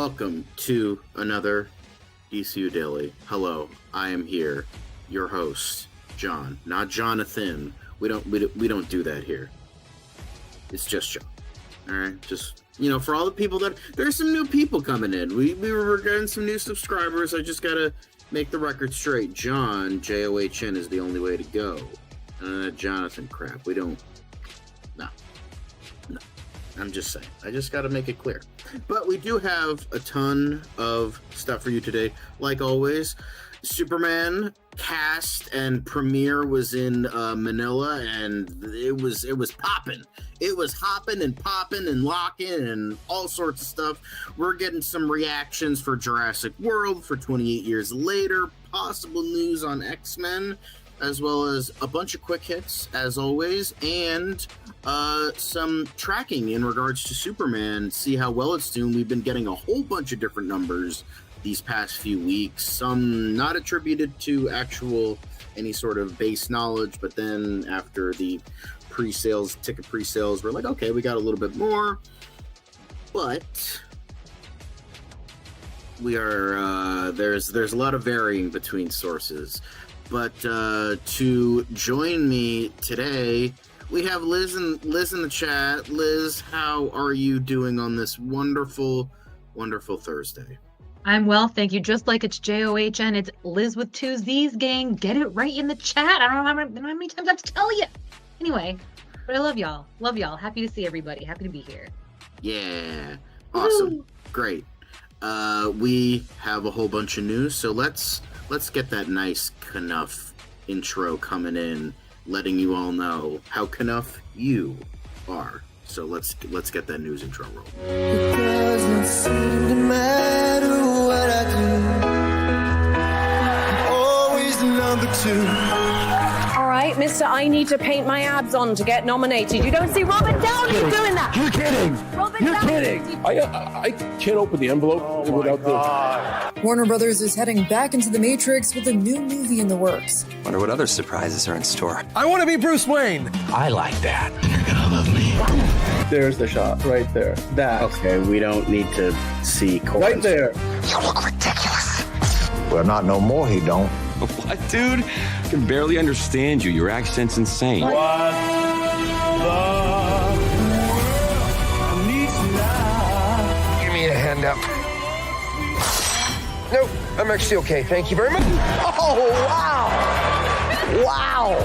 welcome to another DCU Daily. Hello, I am here, your host, John, not Jonathan. We don't do that here. It's just John. All right, just for all the people there's some new people coming in. We were getting some new subscribers. I just gotta make the record straight. John, John, is the only way to go. Jonathan crap. We don't. No. I'm just saying. I just got to make it clear. But we do have a ton of stuff for you today. Like always, Superman cast and premiere was in Manila, and it was popping. It was hopping and popping and locking and all sorts of stuff. We're getting some reactions for Jurassic World for 28 years later, possible news on X-Men, as well as a bunch of quick hits, as always, and some tracking in regards to Superman, see how well it's doing. We've been getting a whole bunch of different numbers these past few weeks, some not attributed to actual any sort of base knowledge, but then after the ticket pre-sales, we're like, okay, we got a little bit more, but we are there's a lot of varying between sources. But to join me today, we have Liz in the chat. Liz, how are you doing on this wonderful, wonderful Thursday? I'm well, thank you. Just like it's John, it's Liz with two Z's, gang. Get it right in the chat. I don't know how many times I have to tell you. Anyway, but I love y'all. Love y'all. Happy to see everybody. Happy to be here. Yeah. Awesome. Woo! Great. We have a whole bunch of news, so let's get that nice Knuff intro coming in, letting you all know how Knuff you are. So let's get that news intro roll. It doesn't seem to matter what I do. I'm always number two. All right, Mr. I need to paint my abs on to get nominated. You don't see Robert Downey doing that. You're kidding. You're kidding. I can't open the envelope without the... Warner Brothers is heading back into the Matrix with a new movie in the works. Wonder what other surprises are in store. I want to be Bruce Wayne. I like that. You're gonna love me. There's the shot right there. That. Okay, we don't need to see chorus. Right there. You look ridiculous. Well, not no more, he don't. What, dude? I can barely understand you. Your accent's insane. What Give me a hand up. Nope, I'm actually okay. Thank you very much. Oh, wow. Wow.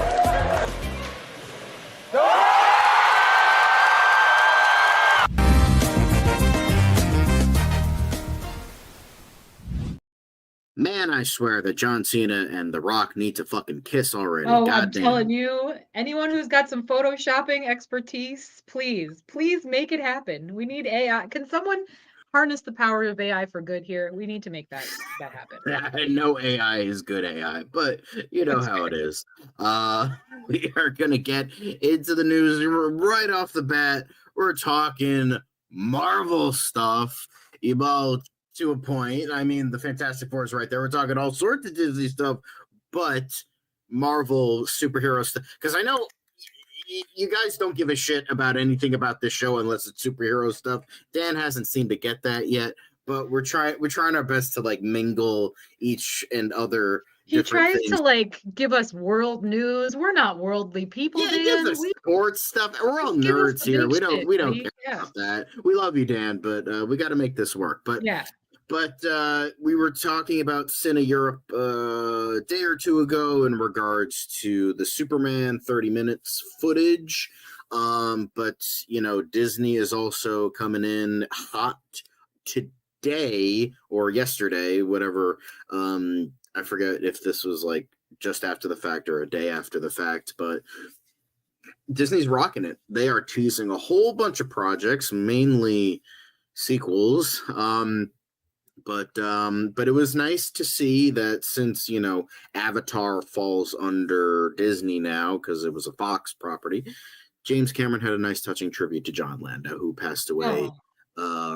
Man, I swear that John Cena and The Rock need to fucking kiss already. Oh, God I'm damn. telling you, anyone who's got some photoshopping expertise, please make it happen. We need AI. Can someone harness the power of AI for good here? We need to make that happen. No AI is good AI, but you know how it is. We are going to get into the news right off the bat. We're talking Marvel stuff about to a point. I mean, the Fantastic Four is right there. We're talking all sorts of Disney stuff, but Marvel superhero stuff. Because I know you guys don't give a shit about anything about this show unless it's superhero stuff. Dan hasn't seemed to get that yet, but we're trying our best to like mingle each and other. He tries to give us world news. We're not worldly people. Yeah, he gives us sports stuff. We're all nerds here. We don't care about that. We love you, Dan, but we got to make this work. But yeah. But we were talking about Cine Europe a day or two ago in regards to the Superman 30 minutes footage. But, Disney is also coming in hot today or yesterday, whatever. I forget if this was just after the fact or a day after the fact, but Disney's rocking it. They are teasing a whole bunch of projects, mainly sequels. But it was nice to see that since, Avatar falls under Disney now because it was a Fox property, James Cameron had a nice touching tribute to John Landa, who passed away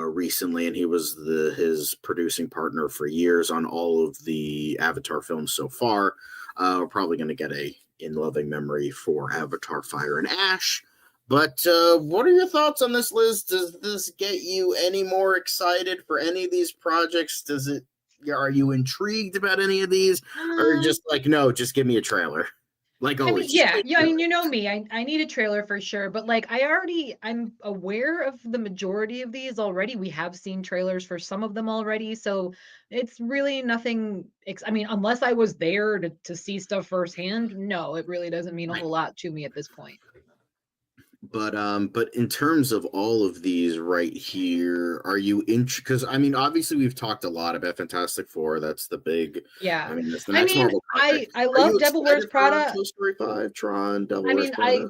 recently, and he was his producing partner for years on all of the Avatar films so far. We're probably going to get a in loving memory for Avatar Fire and Ash. But what are your thoughts on this, Liz? Does this get you any more excited for any of these projects? Are you intrigued about any of these? Or just like, no, just give me a trailer? Like I mean, always. Just yeah, give me yeah. a I mean, trailer. you know me. I need a trailer for sure. But like, I'm aware of the majority of these already. We have seen trailers for some of them already, so it's really nothing. I mean, unless I was there to see stuff firsthand, no, it really doesn't mean a Right. whole lot to me at this point. But in terms of all of these right here, are you because I mean, obviously we've talked a lot about Fantastic Four. That's the big, Yeah. I mean, that's the I next mean, Marvel I project. I Are you love Devil Wears excited for Prada. Toy Story 5, Tron, Devil I Wears mean, Prada?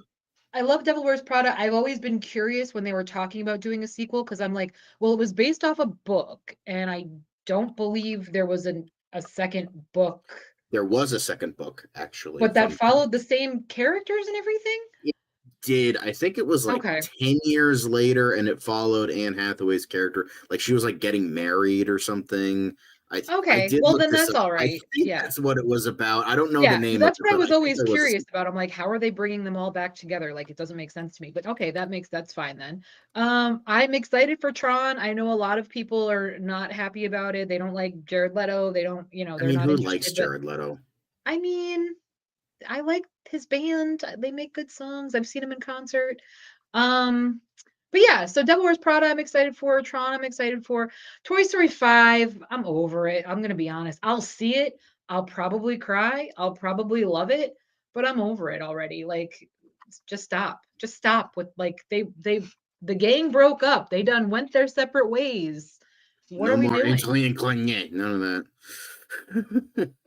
I love Devil Wears Prada. I've always been curious when they were talking about doing a sequel because I'm like, well, it was based off a book, and I don't believe there was a second book, There was a second book actually but that from followed the same characters and everything. it did. I think it was like Okay. 10 years later, and it followed Anne Hathaway's character. Like she was like getting married or something. I Okay. did Well, look then this that's up. all I right. think Yeah. that's what it was about. I don't know the Yeah, because name of that's it, what I but I was think always there was a curious about. I'm like, how are they bringing them all back together? Like, it doesn't make sense to me. But okay, that's fine then. I'm excited for Tron. I know a lot of people are not happy about it. They don't like Jared Leto. They don't, I they're mean, not who likes interested. But Jared Leto? I mean, I like his band. They make good songs. I've seen him in concert. Um, but yeah, so Devil Wears Prada, I'm excited for. Tron, I'm excited for. Toy Story 5, I'm over it. I'm gonna be honest. I'll see it. I'll probably cry. I'll probably love it, but I'm over it already. Like, just stop. Just stop with like the gang broke up. They done went their separate ways. What No are we more doing? Angelina Clignet. None of that.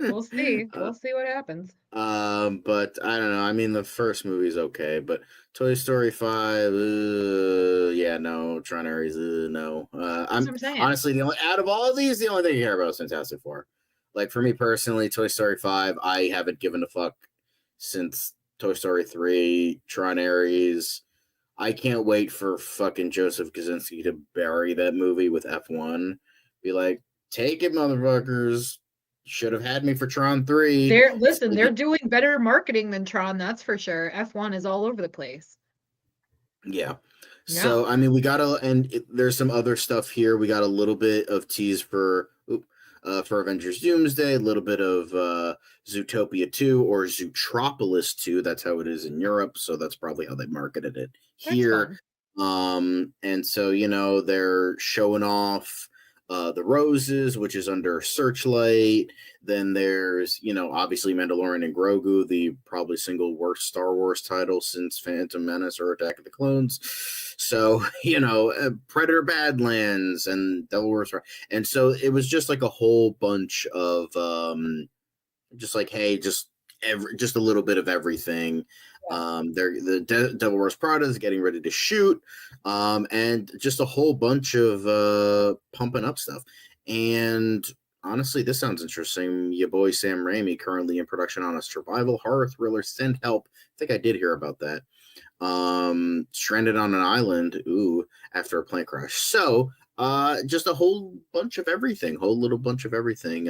We'll see. uh, We'll see what happens. but I don't know. I mean, the first movie's okay, but Toy Story 5, yeah, no. Tron Ares, no. That's I'm what I'm saying. honestly the only out of all of these, the only thing I care about is Fantastic Four. Like for me personally, Toy Story 5, I haven't given a fuck since Toy Story 3, Tron Ares. I can't wait for fucking Joseph Kaczynski to bury that movie with F1. Be like, take it, motherfuckers. Should have had me for Tron 3. They're doing better marketing than Tron, that's for sure. F1 is all over the place. Yeah. Yeah. So, I mean, there's some other stuff here. We got a little bit of tease for Avengers Doomsday, a little bit of Zootopia 2 or Zootropolis 2. That's how it is in Europe. So that's probably how they marketed it here. And so, they're showing off the Roses, which is under Searchlight. Then there's, obviously Mandalorian and Grogu, the probably single worst Star Wars title since Phantom Menace or Attack of the Clones. So, Predator Badlands and Devil Wears Prada. And so it was just like a whole bunch of just like, hey, just a little bit of everything. Devil Wears Prada is getting ready to shoot, and just a whole bunch of pumping up stuff. And honestly, this sounds interesting. Your boy Sam Raimi currently in production on a survival horror thriller, Send Help. I think I did hear about that. Stranded on an island, after a plane crash. So, just a whole bunch of everything, whole little bunch of everything.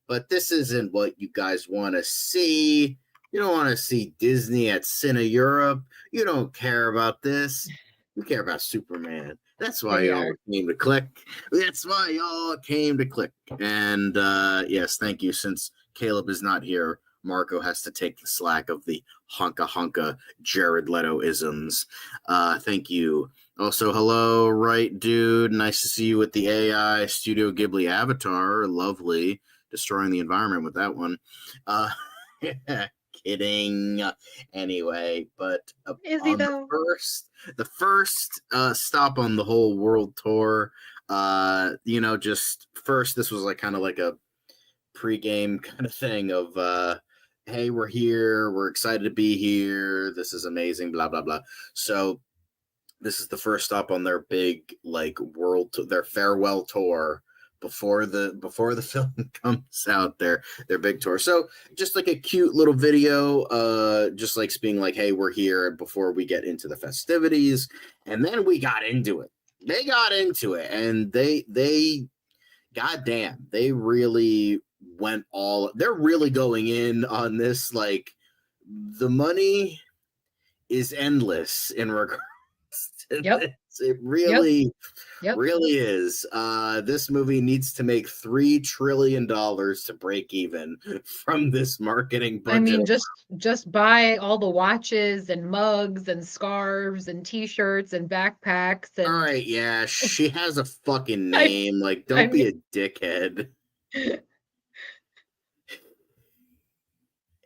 But this isn't what you guys want to see. You don't want to see Disney at Cine Europe. You don't care about this. You care about Superman. That's why y'all came to click. That's why y'all came to click. And yes, thank you. Since Caleb is not here, Marco has to take the slack of the honka Jared Leto isms. Thank you. Also, hello, right, dude. Nice to see you with the AI Studio Ghibli avatar. Lovely. Destroying the environment with that one. Kidding. Anyway, but Is he though? The first stop on the whole world tour, just first, this was like kind of like a pregame kind of thing of hey, we're here, we're excited to be here, this is amazing, blah blah blah. So this is the first stop on their big like their farewell tour before the film comes out, their big tour. So just like a cute little video, just like being like, hey, we're here before we get into the festivities. And then we got into it. They got into it, and they goddamn, they really they're really going in on this. Like, the money is endless in regards to Yep. this. It really Yep. really is. This movie needs to make $3 trillion to break even from this marketing budget. I mean, just buy all the watches and mugs and scarves and T-shirts and backpacks and. All right, yeah, she has a fucking I- name. Like, I don't be a dickhead.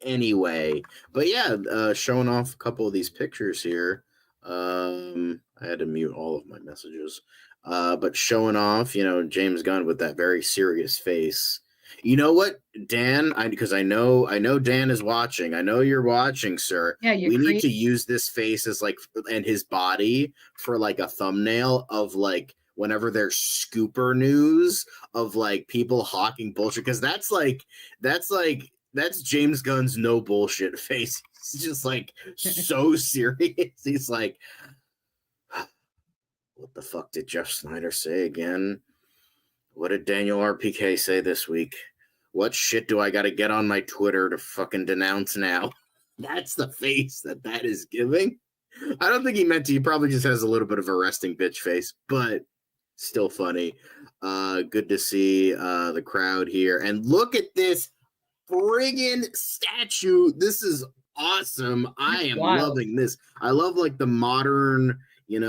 Anyway, but yeah, showing off a couple of these pictures here. I had to mute all of my messages. But showing off, James Gunn with that very serious face. You know what, Dan? Because I know Dan is watching. I know you're watching, sir. Yeah, you we need creep. to use this face as like, and his body for like a thumbnail of like whenever there's scooper news of like people hawking bullshit. Because that's James Gunn's no bullshit face. He's just like so serious. He's like, what the fuck did Jeff Snyder say again? What did Daniel RPK say this week? What shit do I got to get on my Twitter to fucking denounce now? That's the face that is giving. I don't think he meant to. He probably just has a little bit of a resting bitch face, but still funny. Good to see the crowd here. And look at this friggin' statue. This is awesome. I am loving this. I love like the modern, I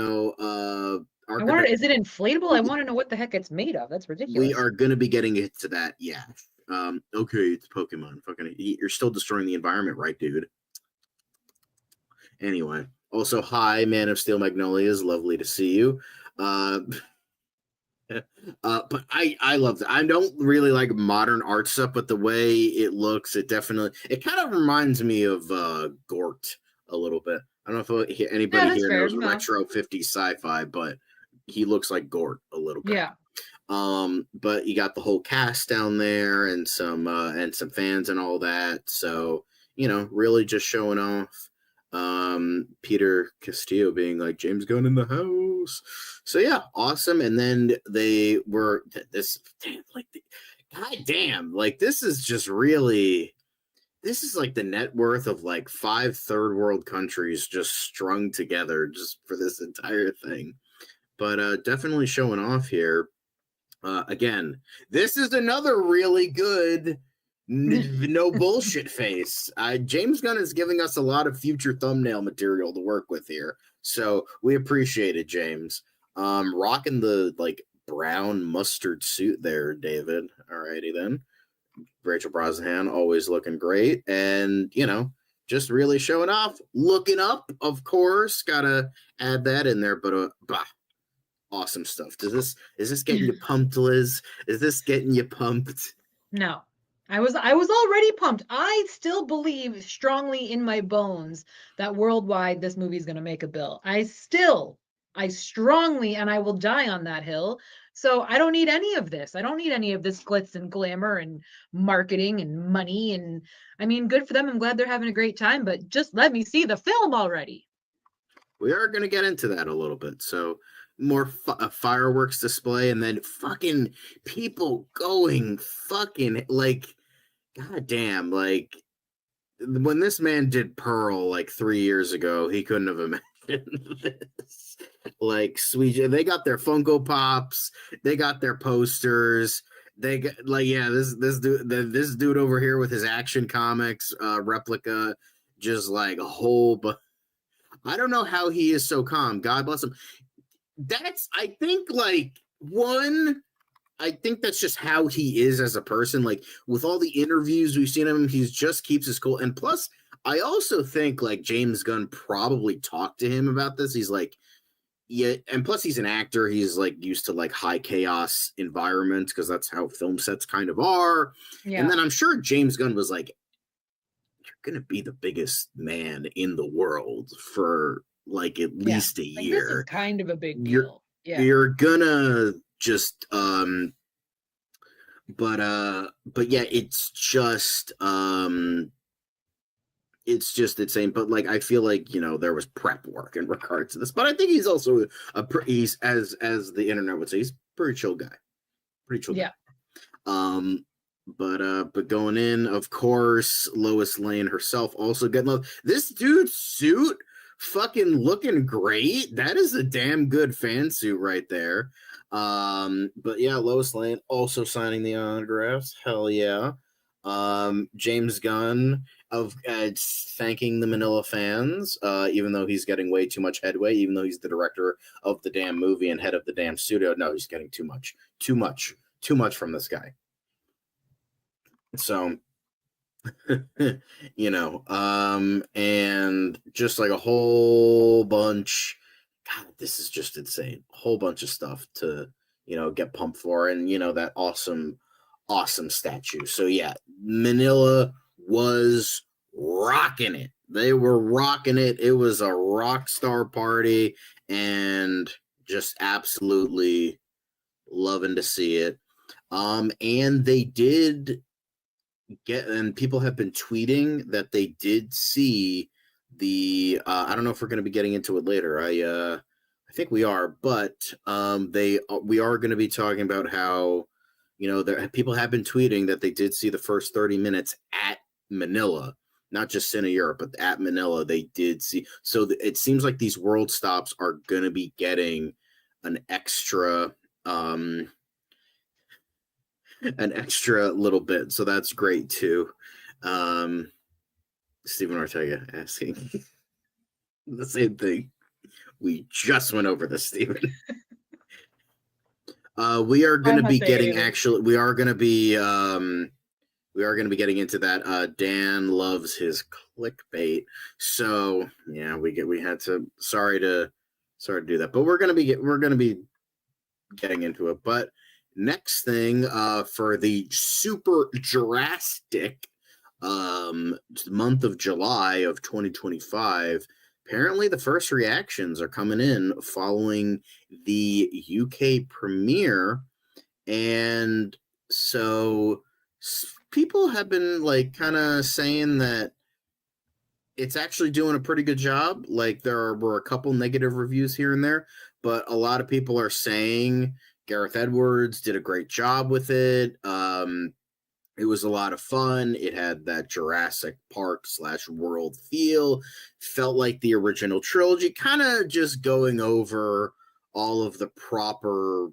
wonder, is it inflatable? I want to know what the heck it's made of. That's ridiculous. We are going to be getting into that. Yeah. Okay, it's Pokemon. Fucking, you're still destroying the environment, right, dude? Anyway, also, hi, Man of Steel Magnolias. Lovely to see you. But I love that. I don't really like modern art stuff, but the way it looks, it kind of reminds me of Gort a little bit. I don't know if anybody here knows retro 50s sci-fi, but he looks like Gort a little bit. Yeah. But you got the whole cast down there and some fans and all that. So, really just showing off. Peter Castillo being like James Gunn in the house. So yeah, awesome. And then they were this this is just really, this is like the net worth of like 5 third world countries just strung together just for this entire thing. But definitely showing off here. Again, this is another really good no bullshit face. James Gunn is giving us a lot of future thumbnail material to work with here, so we appreciate it, James. Rocking the like brown mustard suit there, David. Alrighty then. Rachel Brosnahan always looking great, and just really showing off, looking up, of course. Gotta add that in there, but awesome stuff. Is this getting you pumped, Liz? Is this getting you pumped? No. I was already pumped. I still believe strongly in my bones that worldwide this movie is going to make a bill. I strongly, and I will die on that hill. So I don't need any of this. I don't need any of this glitz and glamour and marketing and money. And I mean, good for them. I'm glad they're having a great time, but just let me see the film already. We are going to get into that a little bit. So more fireworks display, and then fucking people going fucking like, goddamn, like when this man did Pearl like 3 years ago, he couldn't have imagined this. Like, sweet, they got their Funko Pops, they got their posters, they got like, yeah, this dude over here with his Action Comics replica, just like a whole. But I don't know how he is so calm. God bless him. I think that's just how he is as a person. Like, with all the interviews we've seen him, he just keeps his cool. And plus, I also think like James Gunn probably talked to him about this. He's like, yeah, and plus he's an actor. He's like used to like high chaos environments because that's how film sets kind of are. Yeah. And then I'm sure James Gunn was like, "You're gonna be the biggest man in the world for like at least a year. This is kind of a big deal. You're gonna just but yeah, it's just insane. But like, I feel like there was prep work in regards to this. But I think he's also he's as the internet would say, he's a pretty chill guy. Guy. But going in, of course, Lois Lane herself also getting love. This dude's suit fucking looking great. That is a damn good fan suit right there. But yeah, Lois Lane also signing the autographs. Hell yeah. James Gunn of thanking the Manila fans, even though he's getting way too much headway, even though he's the director of the damn movie and head of the damn studio. No, he's getting too much from this guy. So, and just like a whole bunch. God, this is just insane. A whole bunch of stuff to, get pumped for, and that awesome statue. So yeah, Manila was rocking it. They were rocking it. It was a rock star party, and just absolutely loving to see it. And they did and people have been tweeting that they did see the I don't know if we're going to be getting into it later. I think we are, but we are going to be talking about how people have been tweeting that they did see the first 30 minutes at Manila, not just Cine Europe, but at Manila they did see. So it seems like these world stops are going to be getting an extra little bit, so that's great too. Stephen Ortega asking the same thing. We just went over this, Stephen. We are going to be getting we are going to be getting into that. Dan loves his clickbait, so yeah, we had to sorry to do that, but we're going to be getting into it. But next thing, for the super Jurassic month of July of 2025, apparently the first reactions are coming in following the UK premiere, and so people have been like kind of saying that it's actually doing a pretty good job. Like there were a couple negative reviews here and there, but a lot of people are saying Gareth Edwards did a great job with it. It was a lot of fun. It had that Jurassic Park / world feel. Felt like the original trilogy, kind of just going over all of the proper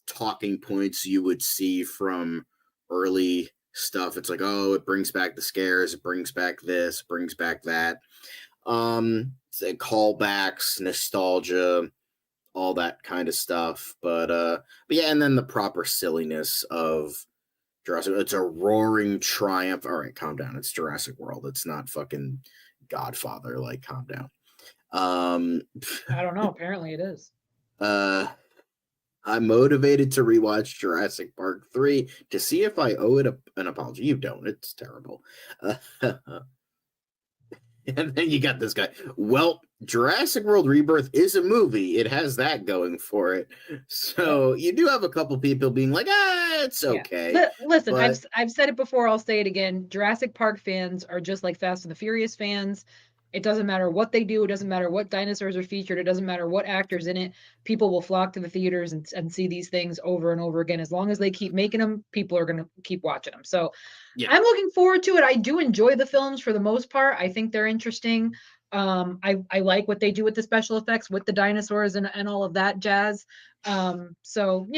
talking points you would see from early stuff. It's like, oh, it brings back the scares, it brings back this, brings back that. Callbacks, nostalgia, all that kind of stuff. But yeah, and then the proper silliness of Jurassic. It's a roaring triumph. All right, calm down. It's Jurassic World. It's not fucking Godfather. Like, calm down. I don't know. Apparently it is. I'm motivated to rewatch Jurassic Park 3 to see if I owe it an apology. You don't. It's terrible. And then you got this guy. Well, Jurassic World Rebirth is a movie. It has that going for it. So you do have a couple people being like, it's okay. Yeah. Listen, but I've said it before. I'll say it again. Jurassic Park fans are just like Fast and the Furious fans. It doesn't matter what they do. It doesn't matter what dinosaurs are featured. It doesn't matter what actors in it. People will flock to the theaters and see these things over and over again. As long as they keep making them, people are going to keep watching them. So yeah. I'm looking forward to it. I do enjoy the films for the most part. I think they're interesting. I like what they do with the special effects, with the dinosaurs and all of that jazz. So,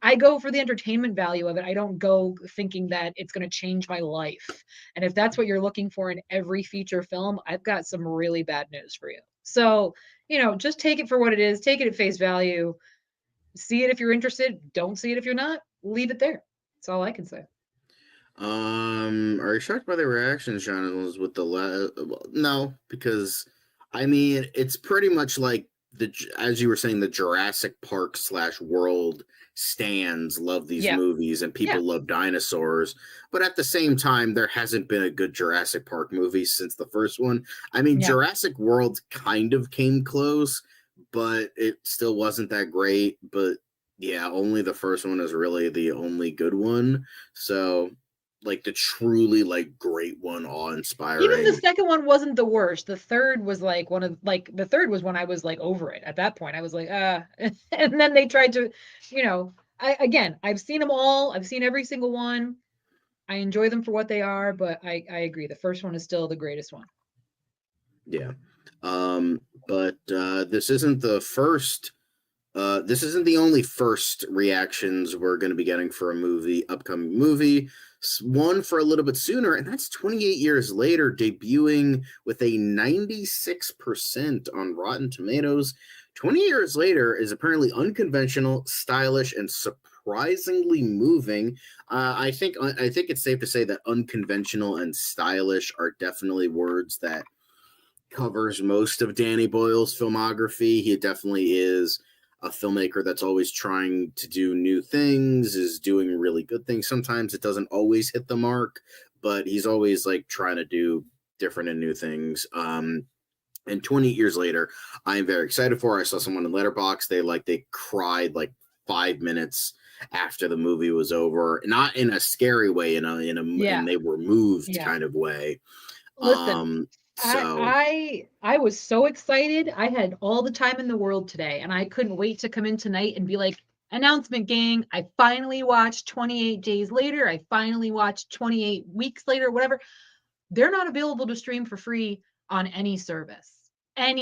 I go for the entertainment value of it. I don't go thinking that it's going to change my life. And if that's what you're looking for in every feature film, I've got some really bad news for you. So, just take it for what it is. Take it at face value. See it if you're interested. Don't see it if you're not. Leave it there. That's all I can say. Are you shocked by the reactions, John? With the no, because I mean it's pretty much like as you were saying, the Jurassic Park / world stands love these movies, and people love dinosaurs. But at the same time, there hasn't been a good Jurassic Park movie since the first one. I mean, Jurassic World kind of came close, but it still wasn't that great. But yeah, only the first one is really the only good one. So like the truly like great one, awe-inspiring. Even the second one wasn't the worst. The third was like the third was when I was like over it. At that point, I was like, and then they tried to, I've seen them all. I've seen every single one. I enjoy them for what they are, but I agree. The first one is still the greatest one. Yeah. But this isn't the first. This isn't the only first reactions we're going to be getting for a upcoming movie. One for a little bit sooner, and that's 28 years later, debuting with a 96% on Rotten Tomatoes. 20 years later is apparently unconventional, stylish, and surprisingly moving. I think it's safe to say that unconventional and stylish are definitely words that covers most of Danny Boyle's filmography. He definitely is a filmmaker that's always trying to do new things, is doing really good things. Sometimes it doesn't always hit the mark, but he's always like trying to do different and new things. And 20 years later, I am very excited for it. I saw someone in Letterboxd. They cried like 5 minutes after the movie was over, not in a scary way, and they were moved kind of way. Listen, I was so excited. I had all the time in the world today, and I couldn't wait to come in tonight and be like, announcement gang, I finally watched 28 Days Later. I finally watched 28 Weeks Later, whatever. They're not available to stream for free on any service. And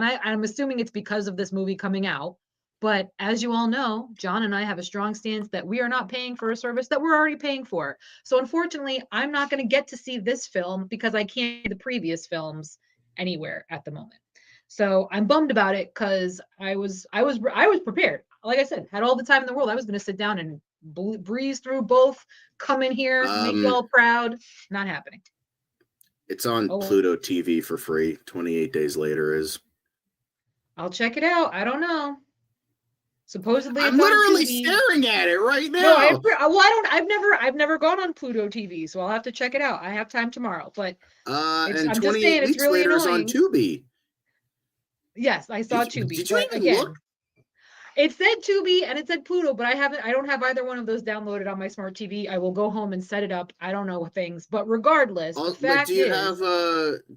I'm assuming it's because of this movie coming out. But as you all know, John and I have a strong stance that we are not paying for a service that we're already paying for. So unfortunately, I'm not going to get to see this film because I can't see the previous films anywhere at the moment. So I'm bummed about it because I was prepared. Like I said, had all the time in the world. I was going to sit down and breeze through both, come in here, make you all proud. Not happening. It's on Pluto TV for free. 28 Days Later is. I'll check it out. I don't know. Supposedly, I'm literally staring at it right now. No, I've never gone on Pluto TV, so I'll have to check it out. I have time tomorrow, but and 28 Weeks Later is on Tubi. Yes, I saw Tubi. Did you even look? It said Tubi and it said Pluto, but I don't have either one of those downloaded on my smart TV. I will go home and set it up. I don't know things, but regardless, the fact is,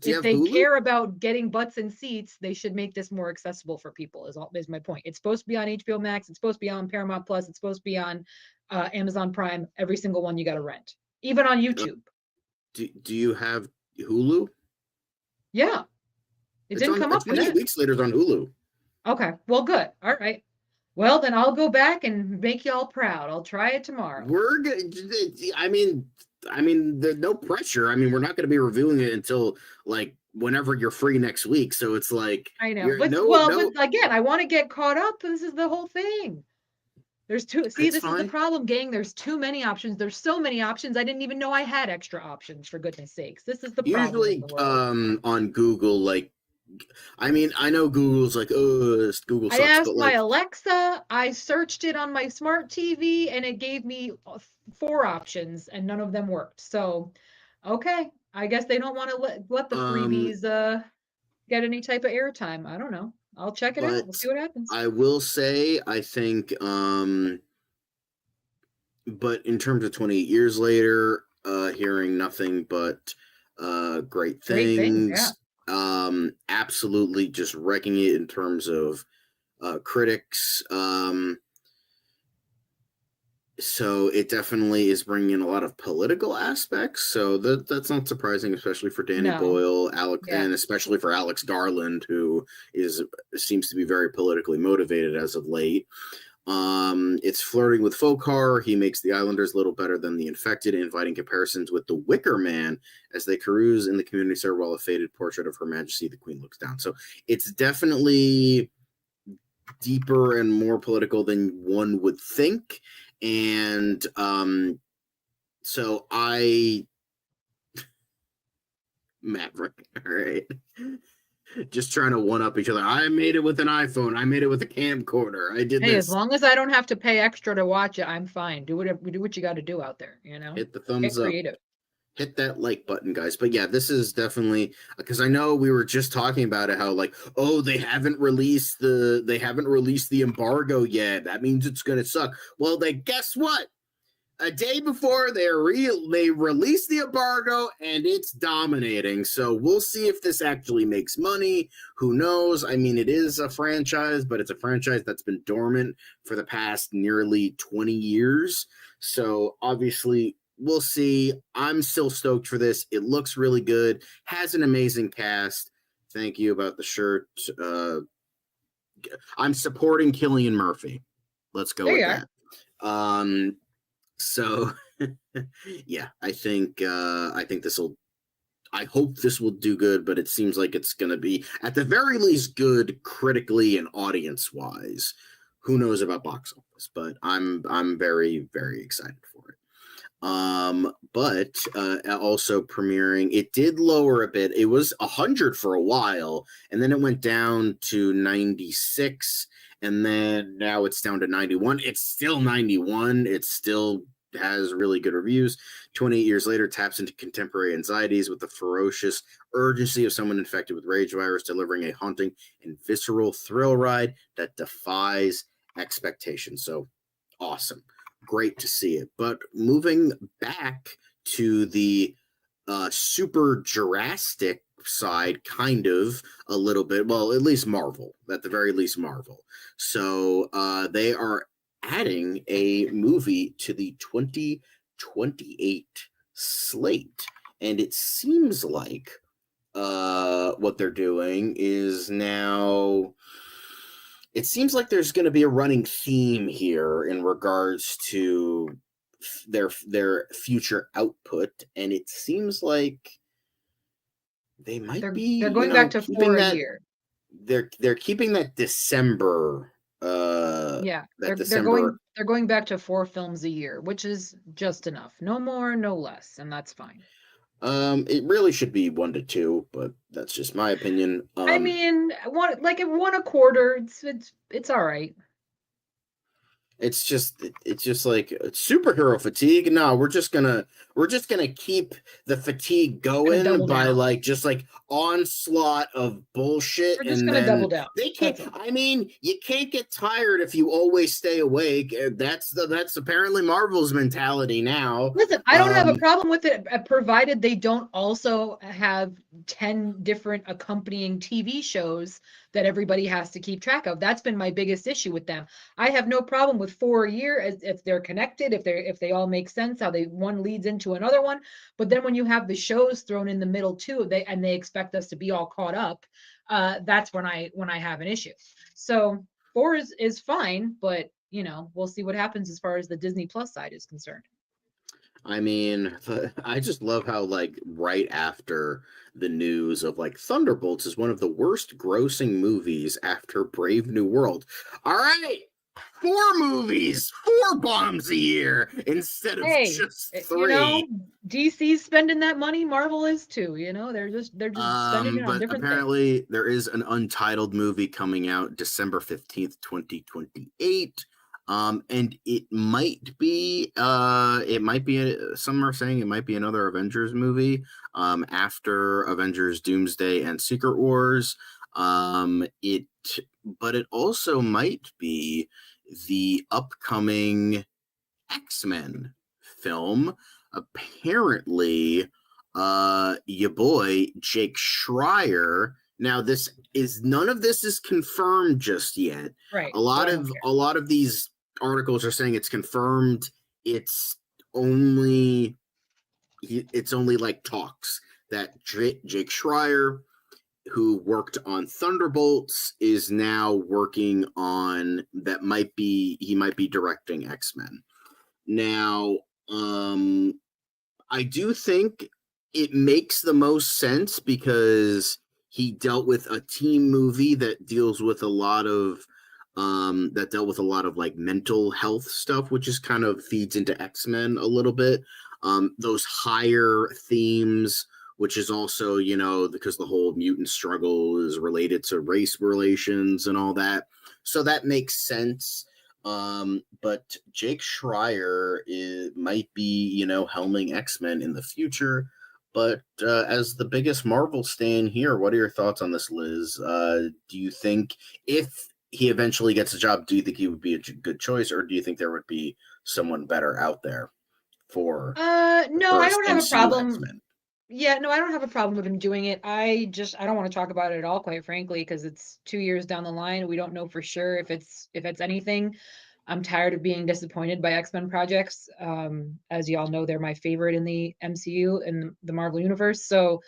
if they care about getting butts in seats, they should make this more accessible for people. Is my point. It's supposed to be on HBO Max. It's supposed to be on Paramount Plus. It's supposed to be on Amazon Prime. Every single one you got to rent, even on YouTube. Do you have Hulu? Yeah, it didn't come up. 28 Weeks Later is on Hulu. Okay, well, good. All right. Well, then I'll go back and make y'all proud. I'll try it tomorrow. We're good. I mean, there's no pressure. I mean, we're not going to be reviewing it until like whenever you're free next week. So it's like I know, but again, I want to get caught up. This is the whole thing. There's this is the problem, gang. There's too many options. There's so many options. I didn't even know I had extra options. For goodness sakes, this is the problem. Usually, on Google, like. I mean, I know Google's like, oh, Google sucks. I asked my Alexa, I searched it on my smart TV, and it gave me 4 options, and none of them worked. So, okay, I guess they don't want to let the freebies get any type of airtime. I don't know. I'll check it out. We'll see what happens. I will say, I think, but in terms of 28 years later, hearing nothing but great things. Yeah. Absolutely just wrecking it in terms of critics. So it definitely is bringing in a lot of political aspects. So that's not surprising, especially for Danny Boyle, and especially for Alex Garland, who seems to be very politically motivated as of late. It's flirting with folk horror. He makes the Islanders a little better than the Infected, inviting comparisons with the Wicker Man as they carouse in the community center while a faded portrait of Her Majesty the Queen looks down. So it's definitely deeper and more political than one would think. And so Maverick, all right. Just trying to one up each other. I made it with an iPhone. I made it with a camcorder. I did this. As long as I don't have to pay extra to watch it, I'm fine. Do what you got to do out there. You know, hit the thumbs up. Creative. Hit that like button, guys. But yeah, this is definitely because I know we were just talking about it. How like, oh, they haven't released the embargo yet. That means it's gonna suck. Well, then guess what? A day before they release the embargo and it's dominating. So we'll see if this actually makes money. Who knows? I mean, it is a franchise, but it's a franchise that's been dormant for the past nearly 20 years. So obviously we'll see. I'm still stoked for this. It looks really good. Has an amazing cast. Thank you about the shirt. I'm supporting Cillian Murphy. Let's go There with you are. that. So yeah, I think I hope this will do good, but it seems like it's going to be at the very least good critically and audience wise. Who knows about box office, but I'm very, very excited for it. But also premiering, it did lower a bit. It was 100 for a while, and then it went down to 96, and then now it's down to 91. It's still 91. It still has really good reviews. 28 years later, taps into contemporary anxieties with the ferocious urgency of someone infected with rage virus, delivering a haunting and visceral thrill ride that defies expectation. So awesome. Great to see it. But moving back to the super Jurassic side, kind of a little bit, well, at least Marvel, at the very least Marvel. So they are adding a movie to the 2028 slate. And it seems like what they're doing is now... It seems like there's going to be a running theme here in regards to their future output, and it seems like they might be... They're going back to 4 a year. They're keeping that December. Yeah, December. they're going back to 4 films a year, which is just enough. No more, no less, and that's fine. It really should be 1 to 2, but that's just my opinion. I mean, one a quarter. It's all right. It's just like superhero fatigue. No, we're just gonna keep the fatigue going by just onslaught of bullshit. We're just gonna double down. They can't. I mean, you can't get tired if you always stay awake. That's apparently Marvel's mentality now. Listen, I don't have a problem with it, provided they don't also have 10 different accompanying TV shows that everybody has to keep track of. That's been my biggest issue with them. I have no problem with 4 a year if they're connected, if they all make sense, how one leads into another one. But then when you have the shows thrown in the middle too, they expect us to be all caught up, that's when I have an issue. So 4 is fine, but we'll see what happens as far as the Disney Plus side is concerned. I mean, I just love how right after the news of Thunderbolts is one of the worst grossing movies after Brave New World. All right, 4 movies, 4 bombs a year instead of just 3. DC's spending that money. Marvel is too. They're just spending it on different apparently things. There is an untitled movie coming out December 15th, 2028. And it might be some are saying it might be another Avengers movie after Avengers Doomsday and Secret Wars. But it also might be the upcoming X-Men film. Apparently, your boy Jake Schreier. Now, none of this is confirmed just yet. Right. A lot of these articles are saying it's confirmed. It's only talks that Jake Schreier, who worked on Thunderbolts, is now working on that. He might be directing X-Men. Now, I do think it makes the most sense because he dealt with a team movie that deals with a lot of mental health stuff, which is kind of feeds into X-Men a little bit. Those higher themes, which is also, because the whole mutant struggle is related to race relations and all that. So that makes sense. But Jake Schreier might be, helming X-Men in the future. But as the biggest Marvel stan here, what are your thoughts on this, Liz? Do you think if he eventually gets a job, do you think he would be a good choice, or do you think there would be someone better out there for? No, I don't have a problem. X-Men? Yeah, no, I don't have a problem with him doing it. I don't want to talk about it at all, quite frankly, because it's 2 years down the line. We don't know for sure if it's anything. I'm tired of being disappointed by X-Men projects. As you all know, they're my favorite in the MCU and the Marvel universe. So,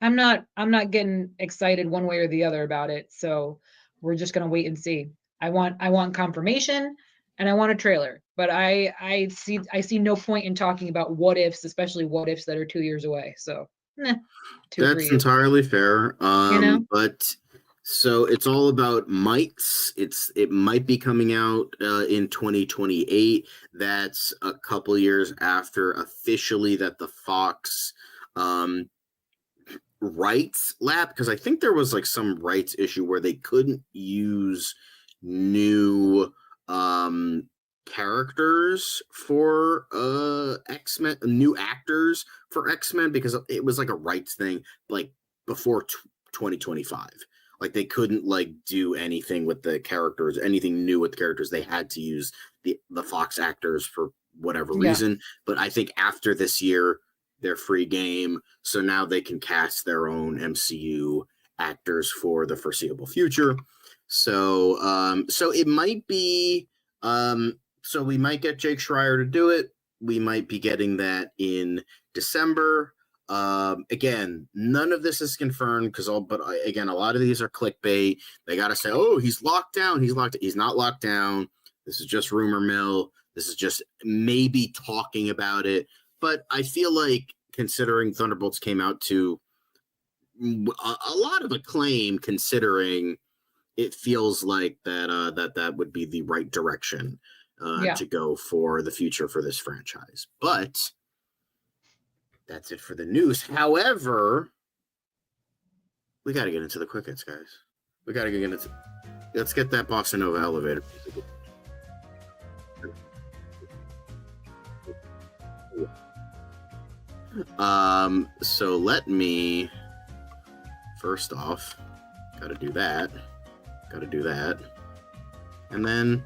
I'm not getting excited one way or the other about it. So we're just gonna wait and see. I want confirmation and I want a trailer. But I see no point in talking about what ifs, especially what ifs that are 2 years away. So That's 2 3 years, entirely fair. you know? But so it's all about mites. It might be coming out in 2028. That's a couple years after officially that the Fox rights lap, because I think there was like some rights issue where they couldn't use new characters for X-Men, new actors for X-Men, because it was like a rights thing like before 2025. Like they couldn't like do anything with the characters, anything new with the characters. They had to use the Fox actors for whatever reason. But I think after this year they're free game, so now they can cast their own MCU actors for the foreseeable future. So so it might be so we might get Jake Schreier to do it. We might be getting that in December. Again, none of this is confirmed but again, a lot of these are clickbait. They got to say, oh, he's locked down. He's not locked down. This is just rumor mill. This is just maybe talking about it. But I feel like, considering Thunderbolts came out to a lot of acclaim, considering it feels like that would be the right direction to go for the future for this franchise. But that's it for the news. However, we got to get into the quick hits, guys. We got to get into. Let's get that Bossa Nova elevator music. So let me first off gotta do that, and then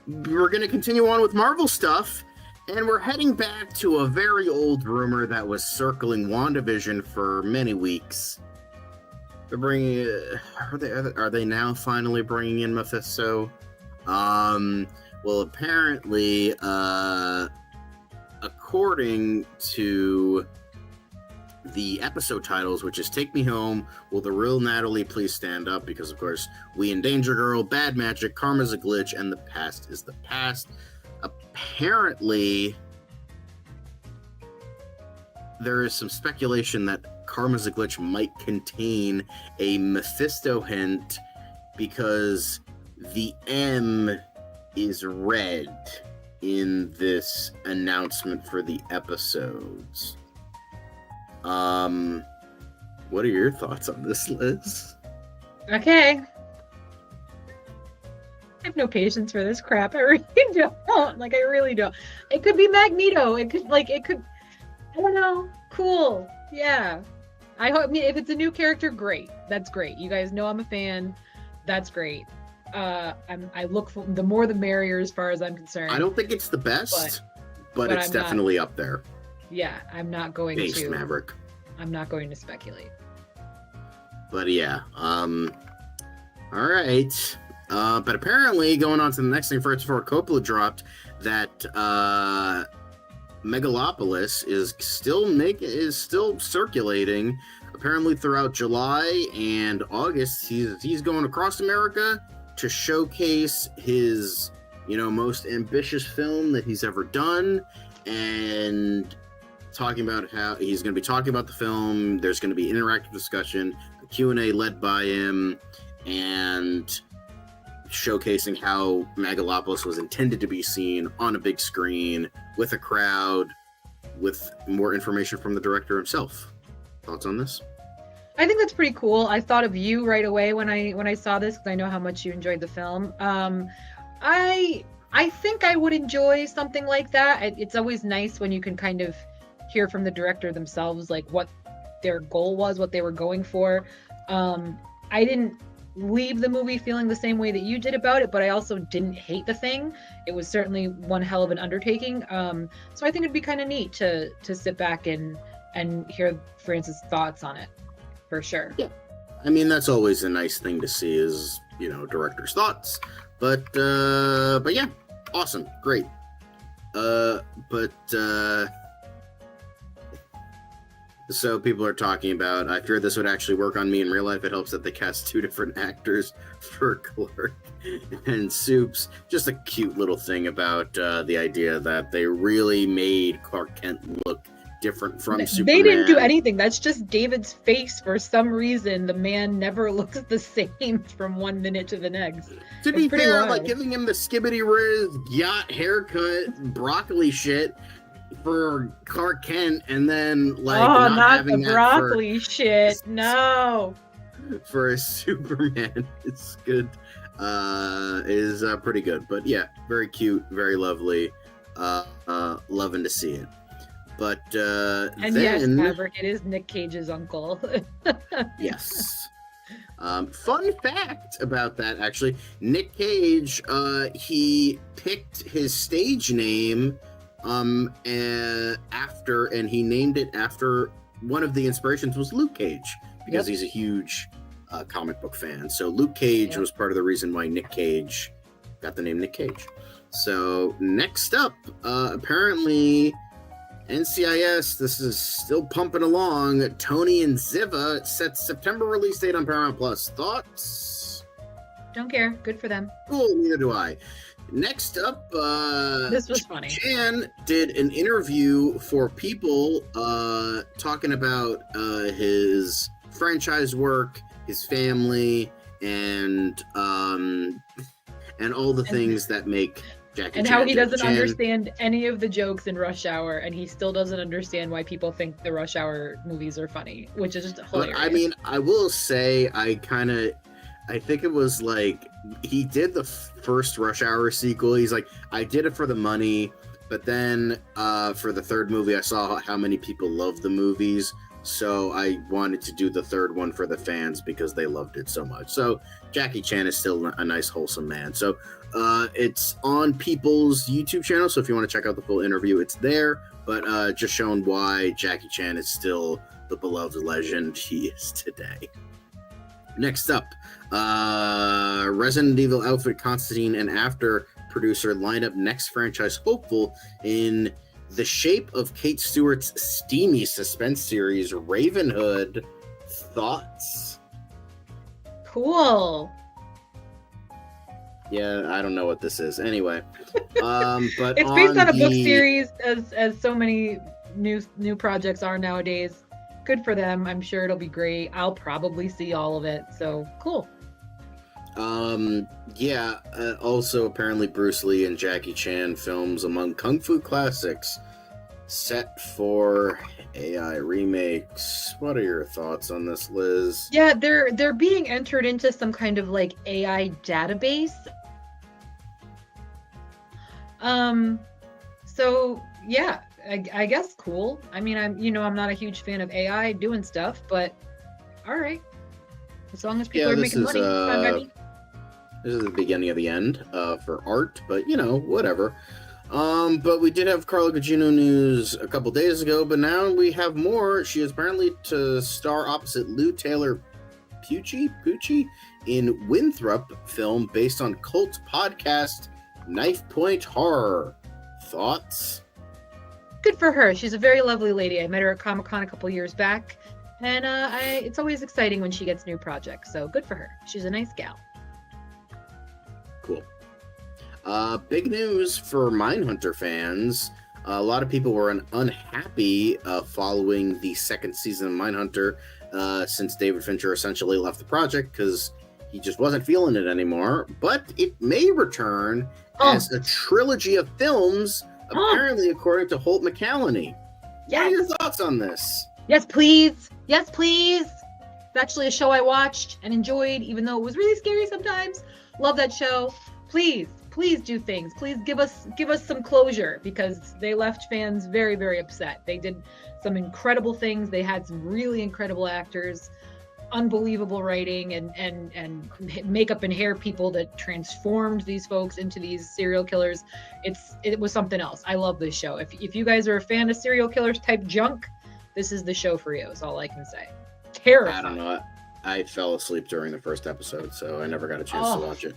we're gonna continue on with Marvel stuff, and we're heading back to a very old rumor that was circling WandaVision for many weeks. They're bringing are they now finally bringing in Mephisto? Well, apparently according to the episode titles, which is Take Me Home, Will the Real Natalie Please Stand Up? Because, of course, We and Danger Girl, Bad Magic, Karma's a Glitch, and The Past is the Past. Apparently, there is some speculation that Karma's a Glitch might contain a Mephisto hint because the M is red in this announcement for the episodes. What are your thoughts on this, Liz? Okay. I have no patience for this crap. I really don't. Like, I really don't. It could be Magneto. It could, I don't know. Cool. Yeah. I mean, if it's a new character, great. That's great. You guys know I'm a fan. That's great. I look for the more the merrier as far as I'm concerned. I don't think it's the best, but it's definitely up there. Yeah, I'm not going Based to. Maverick. I'm not going to speculate. But yeah, all right. But apparently, going on to the next thing first before Coppola dropped, that Megalopolis is still circulating. Apparently, throughout July and August, he's going across America to showcase his, most ambitious film that he's ever done, and talking about how he's going to be talking about the film. There's going to be interactive discussion, a Q&A led by him, and showcasing how Megalopolis was intended to be seen on a big screen with a crowd, with more information from the director himself. Thoughts on this? I think that's pretty cool. I thought of you right away when I saw this because I know how much you enjoyed the film. I think I would enjoy something like that. It's always nice when you can kind of hear from the director themselves, like what their goal was, what they were going for. I didn't leave the movie feeling the same way that you did about it, but I also didn't hate the thing. It was certainly one hell of an undertaking. So I think it'd be kind of neat to sit back and hear Francis' thoughts on it, for sure. Yeah, I mean, that's always a nice thing to see is, director's thoughts. But yeah, awesome, great. So people are talking about, I fear this would actually work on me in real life. It helps that they cast 2 different actors for Clark and Soups. Just a cute little thing about the idea that they really made Clark Kent look different from Superman. They didn't do anything. That's just David's face. For some reason, the man never looks the same from one minute to the next. To be fair, like giving him the skibbity riz yacht haircut, broccoli shit for Clark Kent, and then like not having the broccoli shit. No, for a Superman, it's good. Is pretty good, but yeah, very cute, very lovely. Loving to see it. But and then, yes, Maverick, it is Nick Cage's uncle. Yes. Fun fact about that, actually, Nick Cage, he picked his stage name after, and he named it after one of the inspirations was Luke Cage, because he's a huge comic book fan. So Luke Cage was part of the reason why Nick Cage got the name Nick Cage. So next up, apparently NCIS, this is still pumping along. Tony and Ziva sets September release date on Paramount Plus. Thoughts? Don't care. Good for them. Cool, neither do I. Next up, this was funny. Chan did an interview for People talking about his franchise work, his family, and all the things that make Jackie and Chan, how he doesn't Chan. understand any of the jokes in Rush Hour, and he still doesn't understand why people think the Rush Hour movies are funny, which is just hilarious. But I mean, I will say, I think it was like, he did the first Rush Hour sequel. He's like, I did it for the money, but then for the third movie, I saw how many people love the movies, so I wanted to do the third one for the fans because they loved it so much. So Jackie Chan is still a nice, wholesome man. So it's on People's YouTube channel, so if you want to check out the full interview, it's there. But just showing why Jackie Chan is still the beloved legend he is today. Next up, Resident Evil outfit Constantine and After producer lined up next franchise hopeful in the shape of Kate Stewart's steamy suspense series, Ravenhood. Thoughts? Cool. Yeah, I don't know what this is. Anyway, but it's based on a book series, as so many new projects are nowadays. Good for them. I'm sure it'll be great. I'll probably see all of it. So cool. Yeah. Also, apparently, Bruce Lee and Jackie Chan films among kung fu classics set for AI remakes. What are your thoughts on this, Liz? Yeah, they're being entered into some kind of like AI database. So yeah, I guess cool. I mean, I'm not a huge fan of AI doing stuff, but all right. As long as people are making money, I'm ready. This is the beginning of the end for art, but whatever. But we did have Carla Gugino news a couple days ago, but now we have more. She is apparently to star opposite Lou Taylor Pucci in Winthrop film based on cult podcast Knife Point Horror. Thoughts? Good for her. She's a very lovely lady. I met her at Comic-Con a couple years back, and it's always exciting when she gets new projects, so good for her. She's a nice gal. Cool. Big news for Mindhunter fans. A lot of people were unhappy following the second season of Mindhunter since David Fincher essentially left the project because he just wasn't feeling it anymore. But it may return as a trilogy of films, apparently according to Holt McCallany. Yes. What are your thoughts on this? Yes, please. Yes, please. It's actually a show I watched and enjoyed, even though it was really scary sometimes. Love that show. Please do things. Please give us some closure, because they left fans very, very upset. They did some incredible things. They had some really incredible actors, unbelievable writing, and makeup and hair people that transformed these folks into these serial killers. It was something else. I love this show. If you guys are a fan of serial killers type junk, this is the show for you, is all I can say. Terrifying. I don't know. I fell asleep during the first episode, so I never got a chance to watch it.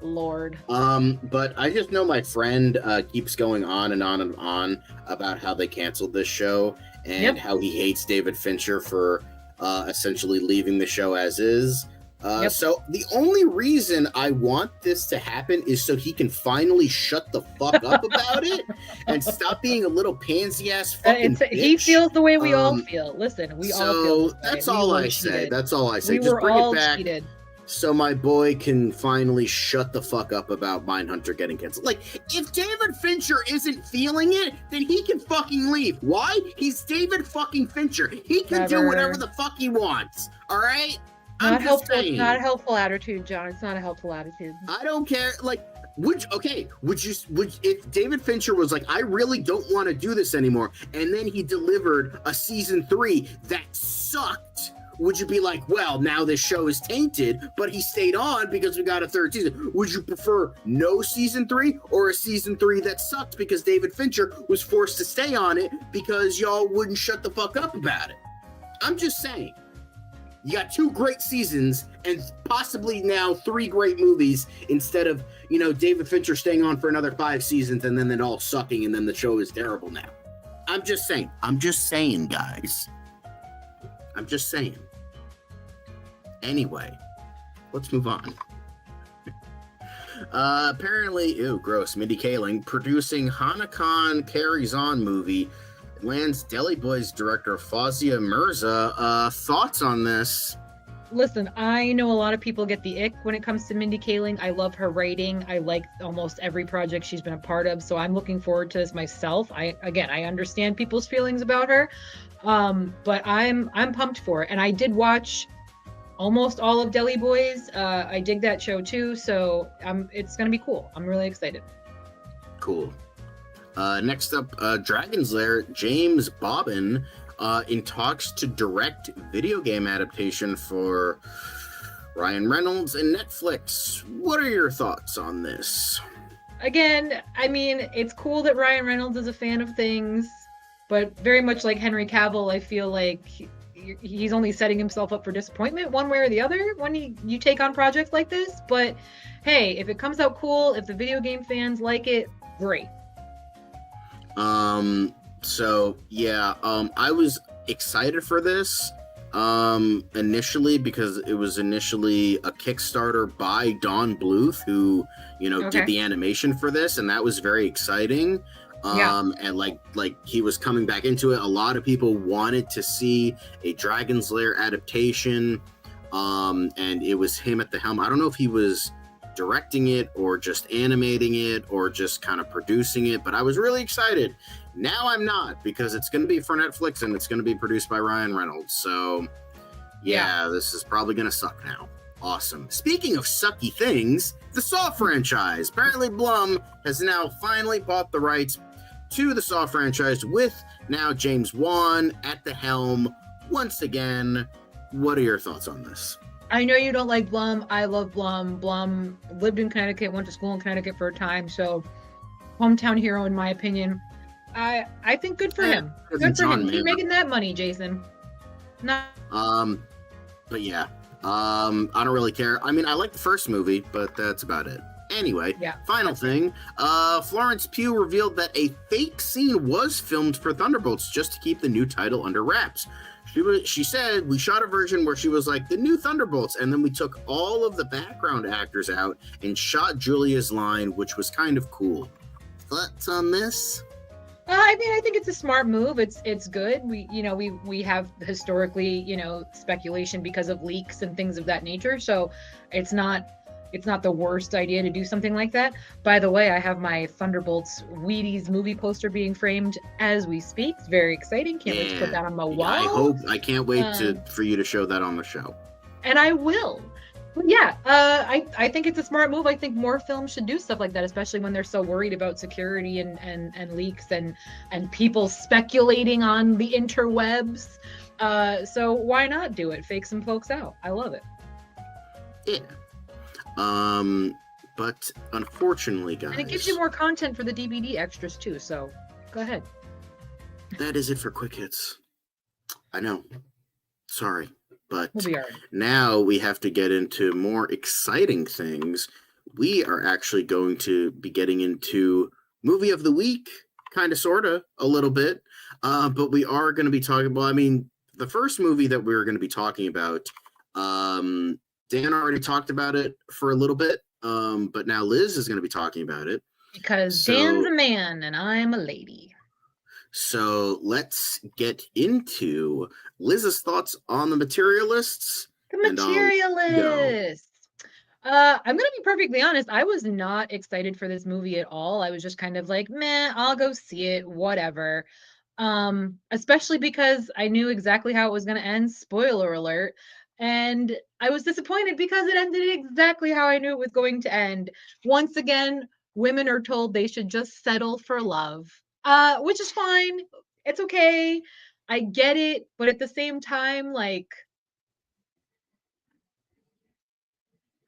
Lord. But I just know my friend keeps going on and on and on about how they canceled this show, and how he hates David Fincher for essentially leaving the show as is. So the only reason I want this to happen is so he can finally shut the fuck up about it and stop being a little pansy ass fucking bitch. He feels the way we all feel. Listen, we all feel. So that's all I say. That's all I say. We Just were bring all it back cheated. so my boy can finally shut the fuck up about Mindhunter getting canceled. Like, if David Fincher isn't feeling it, then he can fucking leave. Why? He's David fucking Fincher. He can do whatever the fuck he wants. All right? Not helpful. Not a helpful attitude, John. It's not a helpful attitude. I don't care. Like, would if David Fincher was like, I really don't want to do this anymore, and then he delivered a season 3 that sucked, would you be like, well, now this show is tainted, but he stayed on because we got a 3rd season? Would you prefer no season 3 or a season 3 that sucked because David Fincher was forced to stay on it because y'all wouldn't shut the fuck up about it? I'm just saying. You got 2 great seasons and possibly now 3 great movies instead of, David Fincher staying on for another 5 seasons and then it all sucking and then the show is terrible now. I'm just saying, guys. I'm just saying. Anyway, let's move on. Apparently, gross, Mindy Kaling producing Hanukkah Carries On movie lands Deli Boys director Fawzia Mirza. Thoughts on this? Listen, I know a lot of people get the ick when it comes to Mindy Kaling. I love her writing. I like almost every project she's been a part of, so I'm looking forward to this myself. I understand people's feelings about her, but I'm pumped for it. And I did watch almost all of Deli Boys. I dig that show too, so it's gonna be cool. I'm really excited. Cool. Next up, Dragon's Lair, James Bobbin in talks to direct video game adaptation for Ryan Reynolds and Netflix. What are your thoughts on this? Again, I mean, it's cool that Ryan Reynolds is a fan of things, but very much like Henry Cavill, I feel like he's only setting himself up for disappointment one way or the other when you take on projects like this. But hey, if it comes out cool, if the video game fans like it, great. I was excited for this initially because it was initially a Kickstarter by Don Bluth, who did the animation for this, and that was very exciting. And like he was coming back into it. A lot of people wanted to see a Dragon's Lair adaptation, and it was him at the helm. I don't know if he was directing it or just animating it or just kind of producing it, but I was really excited. Now I'm not, because it's going to be for Netflix and it's going to be produced by Ryan Reynolds. So this is probably going to suck now. Awesome. Speaking of sucky things, the Saw franchise. Apparently Blum has now finally bought the rights to the Saw franchise with now James Wan at the helm once again. What are your thoughts on this? I know you don't like Blum. I love Blum. Blum lived in Connecticut, went to school in Connecticut for a time, so hometown hero in my opinion. I think good for him. Good for him. Keep making that money, Jason. No. But yeah. I don't really care. I mean, I like the first movie, but that's about it. Anyway, final thing. Florence Pugh revealed that a fake scene was filmed for Thunderbolts just to keep the new title under wraps. She said, we shot a version where she was like, the new Thunderbolts, and then we took all of the background actors out and shot Julia's line, which was kind of cool. Thoughts on this? I mean, I think it's a smart move. It's good. We have historically, speculation because of leaks and things of that nature. So it's not the worst idea to do something like that. By the way, I have my Thunderbolts Wheaties movie poster being framed as we speak. It's very exciting. Can't wait to put that on my wall. I can't wait for you to show that on the show. And I will. But yeah, I think it's a smart move. I think more films should do stuff like that, especially when they're so worried about security and leaks and people speculating on the interwebs. So why not do it? Fake some folks out. I love it. Yeah. But unfortunately, guys, and it gives you more content for the DVD extras too. So go ahead. That is it for Quick Hits. I know. Sorry. But we'll be all right. Now we have to get into more exciting things. We are actually going to be getting into movie of the week, kind of, sort of, a little bit. But we are going to be talking. Well, I mean, the first movie that we're going to be talking about, Dan already talked about it for a little bit. But now Liz is going to be talking about it Because Dan's a man and I'm a lady. So let's get into Liz's thoughts on the Materialists. The Materialists. I'm going to be perfectly honest. I was not excited for this movie at all. I was just kind of like, meh, I'll go see it, whatever. Especially because I knew exactly how it was going to end. Spoiler alert. And I was disappointed because it ended exactly how I knew it was going to end. Once again, women are told they should just settle for love, which is fine. It's okay. I get it. But at the same time, like,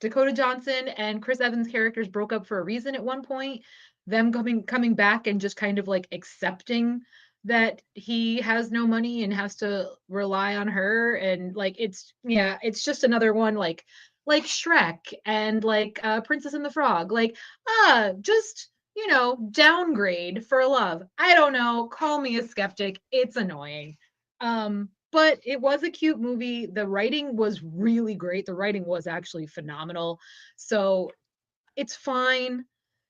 Dakota Johnson and Chris Evans' characters broke up for a reason at one point. Them coming back and just kind of like accepting that he has no money and has to rely on her, and like it's just another one like Shrek and like Princess and the Frog, like just downgrade for love. I don't know, call me a skeptic, it's annoying. But it was a cute movie. The writing was really great. The writing was actually phenomenal. So it's fine.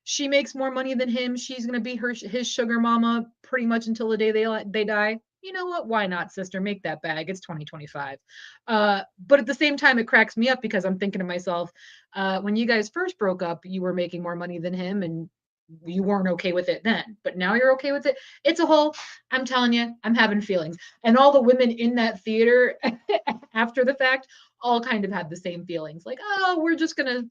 She makes more money than him. She's going to be his sugar mama pretty much until the day they die. You know what? Why not, sister? Make that bag. It's 2025. But at the same time, it cracks me up because I'm thinking to myself, when you guys first broke up, you were making more money than him and you weren't okay with it then, but now you're okay with it. It's a whole, I'm telling you, I'm having feelings. And all the women in that theater after the fact all kind of had the same feelings. Like, oh, we're just going to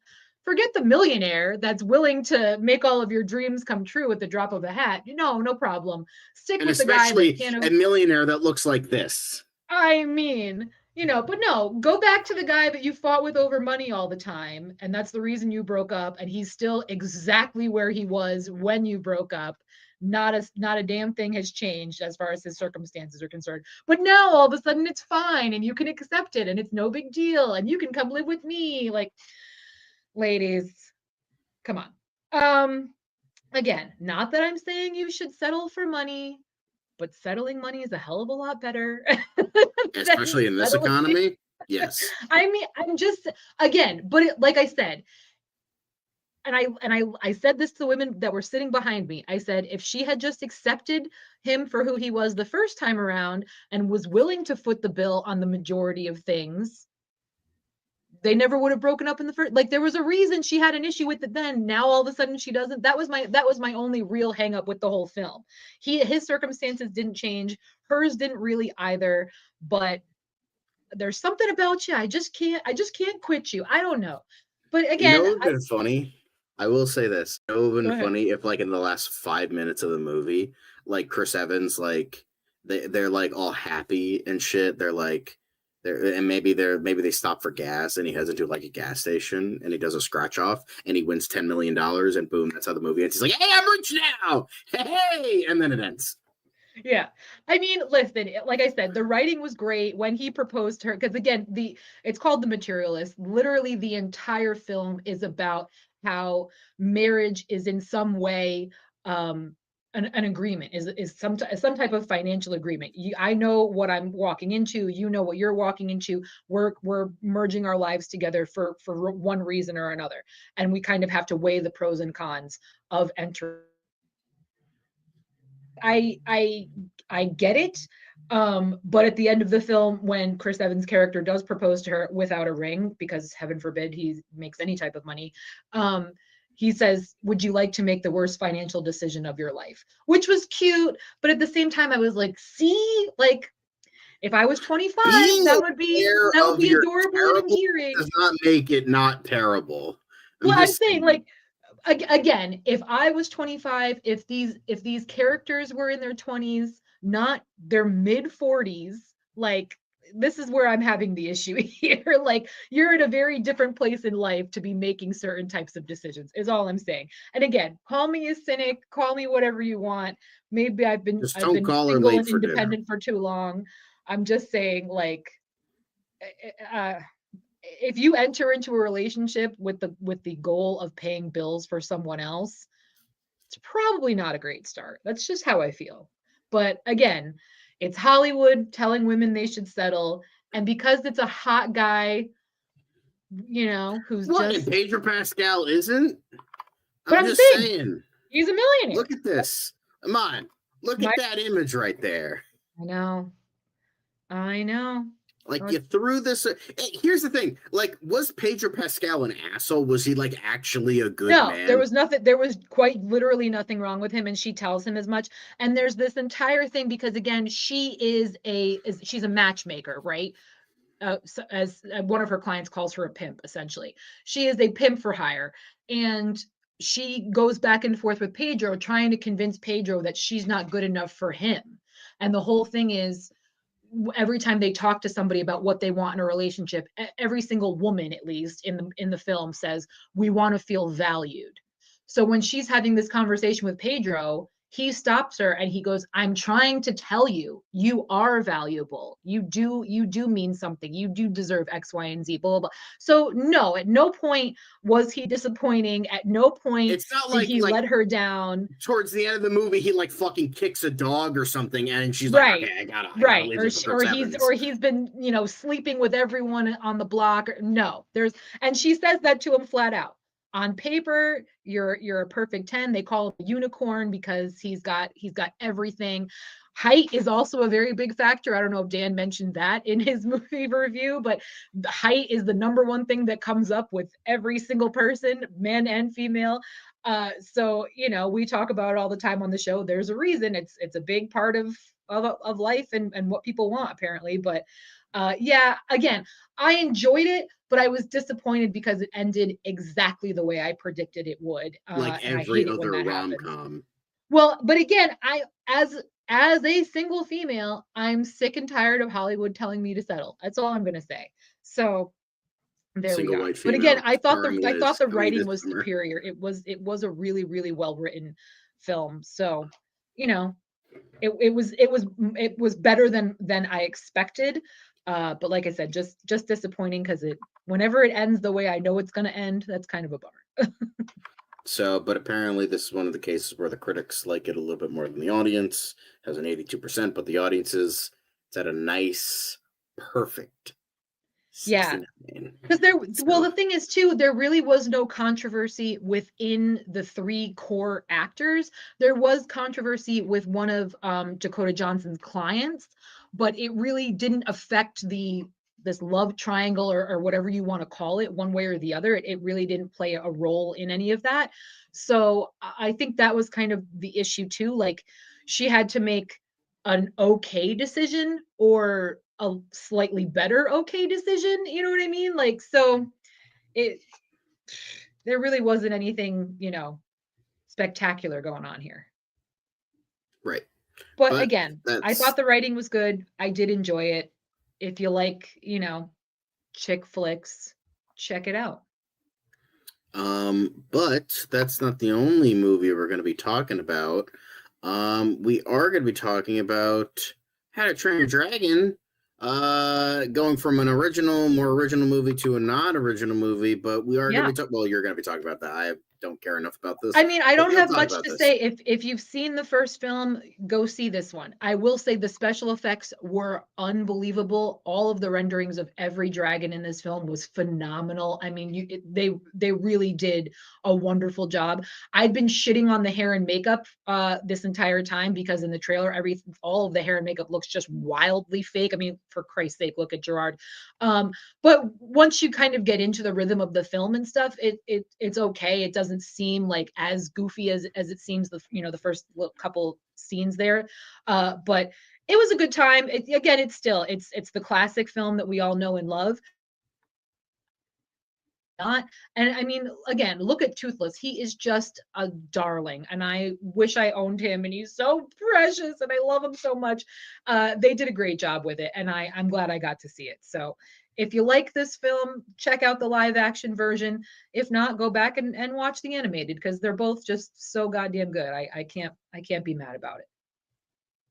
forget the millionaire that's willing to make all of your dreams come true at the drop of a hat. No problem. Stick with the guy that can't. A millionaire that looks like this. I mean, but no, go back to the guy that you fought with over money all the time. And that's the reason you broke up. And he's still exactly where he was when you broke up. Not a damn thing has changed as far as his circumstances are concerned. But now all of a sudden it's fine and you can accept it and it's no big deal and you can come live with me. Like, ladies, come on. Again, not that I'm saying you should settle for money, but settling money is a hell of a lot better. Especially in this economy. Yes. I mean, I'm just, again, but like I said, and I said this to the women that were sitting behind me. I said, if she had just accepted him for who he was the first time around and was willing to foot the bill on the majority of things, they never would have broken up in the first. Like, there was a reason she had an issue with it then. Now all of a sudden she doesn't. That was my only real hang up with the whole film. His circumstances didn't change. Hers didn't really either. But there's something about you. I just can't quit you. I don't know. But again, it would have been funny. I will say this. It would have been funny if, like, in the last 5 minutes of the movie, like, Chris Evans, like, they're like all happy and shit. They're like, maybe they stop for gas and he heads into like a gas station and he does a scratch off and he wins $10 million and boom, that's how the movie ends. He's like, hey, I'm rich now. Hey, and then it ends. Yeah. I mean, listen, like I said, the writing was great when he proposed to her. Because again, it's called The Materialist. Literally the entire film is about how marriage is in some way an agreement, is some type of financial agreement. I know what I'm walking into, you know what you're walking into. We're merging our lives together for one reason or another, and we kind of have to weigh the pros and cons of entering. I get it. But at the end of the film, when Chris Evans' character does propose to her without a ring, because heaven forbid he makes any type of money, he says, would you like to make the worst financial decision of your life? Which was cute. But at the same time, I was like, see, like, if I was 25, that would be adorable in hearing. Does not make it not terrible. I'm saying, like, again, if I was 25, if these characters were in their 20s, not their mid 40s, like, this is where I'm having the issue here. Like, you're in a very different place in life to be making certain types of decisions, is all I'm saying. And again, call me a cynic, call me whatever you want. Maybe I've been single and independent for too long. I'm just saying, like, if you enter into a relationship with the goal of paying bills for someone else, it's probably not a great start. That's just how I feel. But again, it's Hollywood telling women they should settle. And because it's a hot guy, who's What? just. And Pedro Pascal isn't? But I'm I'm just saying, saying. he's a millionaire. Look at this. Come on. Look at that image right there. I know. Like, you threw this. Here's the thing. Like, was Pedro Pascal an asshole? Was he, like, actually a good man? No, there was nothing. There was quite literally nothing wrong with him, and she tells him as much. And there's this entire thing because, again, she's a matchmaker, right? So as one of her clients calls her a pimp, essentially. She is a pimp for hire. And she goes back and forth with Pedro, trying to convince Pedro that she's not good enough for him. And the whole thing is, every time they talk to somebody about what they want in a relationship, every single woman, at least in the film, says, we want to feel valued. So when she's having this conversation with Pedro, he stops her and he goes, I'm trying to tell you, you are valuable. You do mean something. You do deserve X, Y, and Z, blah, blah, blah. So no, at no point was he disappointing. At no point it's not did like he let her down. Towards the end of the movie, he like fucking kicks a dog or something, and she's like, okay, I gotta leave this for or he's been, sleeping with everyone on the block. No, and she says that to him flat out. On paper, you're a perfect 10. They call him a unicorn because he's got everything. Height is also a very big factor. I don't know if Dan mentioned that in his movie review, but the height is the number one thing that comes up with every single person, man and female. So we talk about it all the time on the show. There's a reason. It's a big part of life and what people want, apparently. But again, I enjoyed it, but I was disappointed because it ended exactly the way I predicted it would. Like every other rom-com. Well, but again, as a single female, I'm sick and tired of Hollywood telling me to settle. That's all I'm gonna say. So there we go. But again, I thought the writing was superior. It was a really, really well written film. So, it was better than I expected. But like I said, just disappointing because whenever it ends the way I know it's going to end, that's kind of a bummer. So, but apparently this is one of the cases where the critics like it a little bit more than the audience. Has an 82%, but the audience is at a nice, perfect 69. Because the thing is too, there really was no controversy within the three core actors. There was controversy with one of Dakota Johnson's clients, but it really didn't affect this love triangle or whatever you want to call it one way or the other. It really didn't play a role in any of that. So I think that was kind of the issue too. Like, she had to make an okay decision or a slightly better okay decision. You know what I mean? Like, so there really wasn't anything, spectacular going on here. Right. But again, I thought the writing was good. I did enjoy it. If you like, chick flicks, check it out. But that's not the only movie we're going to be talking about. We are going to be talking about How to Train Your Dragon, going from an more original movie to a not original movie, but we are going to be talking, well, you're going to be talking about that. I don't care enough about this. I mean, I don't have much to say. If you've seen the first film, go see this one. I will say the special effects were unbelievable. All of the renderings of every dragon in this film was phenomenal. I mean, they really did a wonderful job. I'd been shitting on the hair and makeup this entire time because in the trailer, all of the hair and makeup looks just wildly fake. I mean, for Christ's sake, look at Gerard. But once you kind of get into the rhythm of the film and stuff, it's okay. It doesn't seem like as goofy as it seems the first couple scenes there, but it was a good time. It's the classic film that we all know and love. And I mean, again, look at Toothless. He is just a darling, and I wish I owned him, and he's so precious, and I love him so much. They did a great job with it, and I'm glad I got to see it. So if you like this film, check out the live action version. If not, go back and watch the animated, because they're both just so goddamn good. I can't be mad about it.